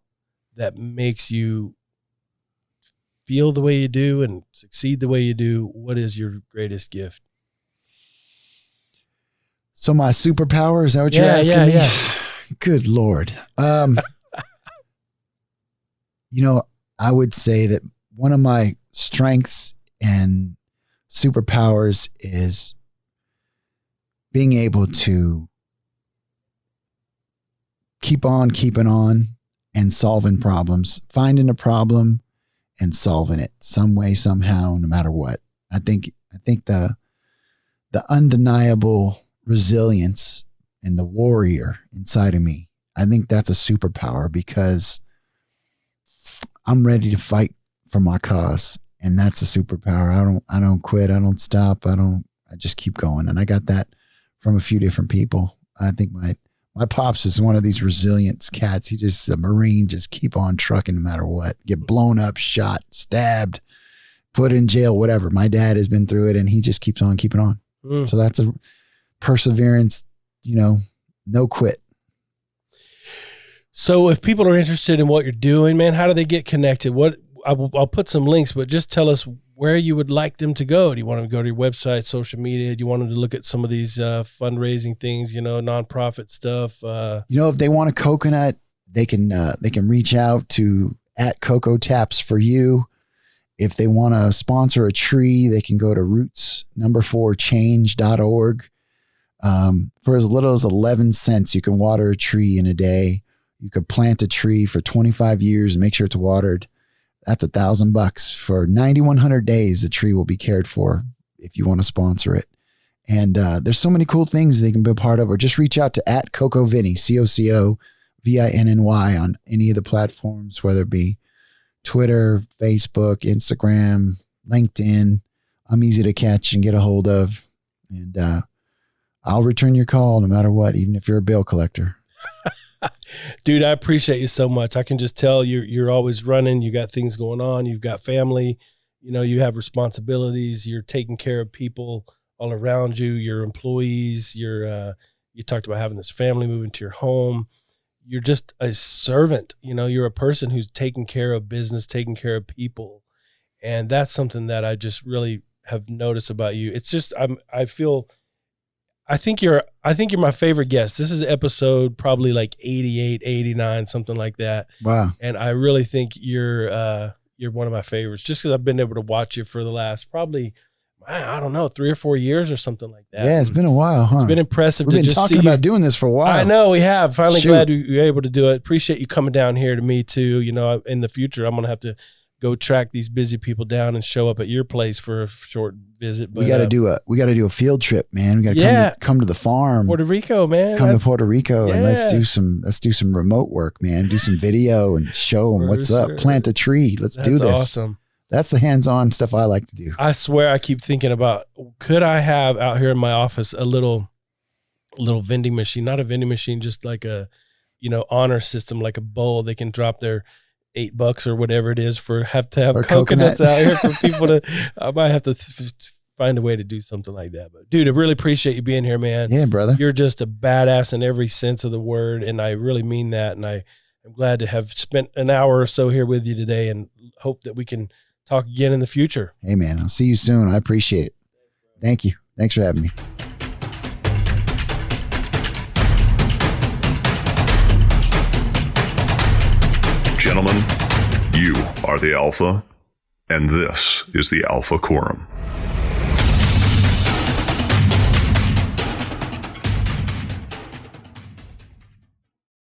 that makes you feel the way you do and succeed the way you do. What is your greatest gift? So my superpower, is that what you're asking me? Yeah. Good Lord. I would say that one of my strengths and superpowers is being able to keep on keeping on and solving problems, finding a problem and solving it some way, somehow, no matter what. I think the undeniable resilience and the warrior inside of me, I think that's a superpower, because I'm ready to fight for my cause, and that's a superpower. I don't quit. I don't stop. I just keep going. And I got that from a few different people. I think my pops is one of these resilient cats. He just a Marine, just keep on trucking no matter what. Get blown up, shot, stabbed, put in jail, whatever. My dad has been through it, and he just keeps on keeping on. So that's a perseverance, no quit. So if people are interested in what you're doing, man, how do they get connected? I'll put some links, but just tell us where you would like them to go. Do you want them to go to your website, social media? Do you want them to look at some of these fundraising things, nonprofit stuff? If they want a coconut, they can reach out to @CocoTapsForYou. If they want to sponsor a tree, they can go to roots4change.org. For as little as 11 cents, you can water a tree in a day. You could plant a tree for 25 years and make sure it's watered. That's $1,000 for 9,100 days. The tree will be cared for if you want to sponsor it. And there's so many cool things they can be a part of, or just reach out to @CocoVinny, CocoVinny on any of the platforms, whether it be Twitter, Facebook, Instagram, LinkedIn. I'm easy to catch and get a hold of. And I'll return your call no matter what, even if you're a bill collector. Dude, I appreciate you so much. I can just tell you're always running. You got things going on. You've got family. You have responsibilities. You're taking care of people all around you, your employees. You talked about having this family moving to your home. You're just a servant. You're a person who's taking care of business, taking care of people. And that's something that I just really have noticed about you. It's just, I think you're my favorite guest. This is episode probably like 88, 89, something like that. Wow. And I really think you're one of my favorites, just because I've been able to watch you for the last probably, I don't know, 3 or 4 years or something like that. Yeah, it's been a while, huh? It's been impressive. We've been talking about doing this for a while. I know we have. Finally glad we were able to do it. Appreciate you coming down here to me too. In the future, I'm going to have to go track these busy people down and show up at your place for a short visit. But we got to do a field trip, man. We got to come to the farm, Puerto Rico, man. Come to Puerto Rico and let's do some remote work, man. Do some video and show them what's up. Plant a tree. Let's do this. Awesome. That's the hands-on stuff I like to do. I swear, I keep thinking about, could I have out here in my office a little vending machine, not a vending machine, just like a, honor system, like a bowl. They can drop their $8 or whatever it is have coconuts out here for people to. I might have to find a way to do something like that. But dude, I really appreciate you being here, man. Yeah, brother. You're just a badass in every sense of the word, and I really mean that. And I'm glad to have spent an hour or so here with you today, and hope that we can talk again in the future. Hey, man, I'll see you soon. I appreciate it. Thank you. Thanks for having me. Gentlemen, you are the Alpha, and this is the Alpha Quorum.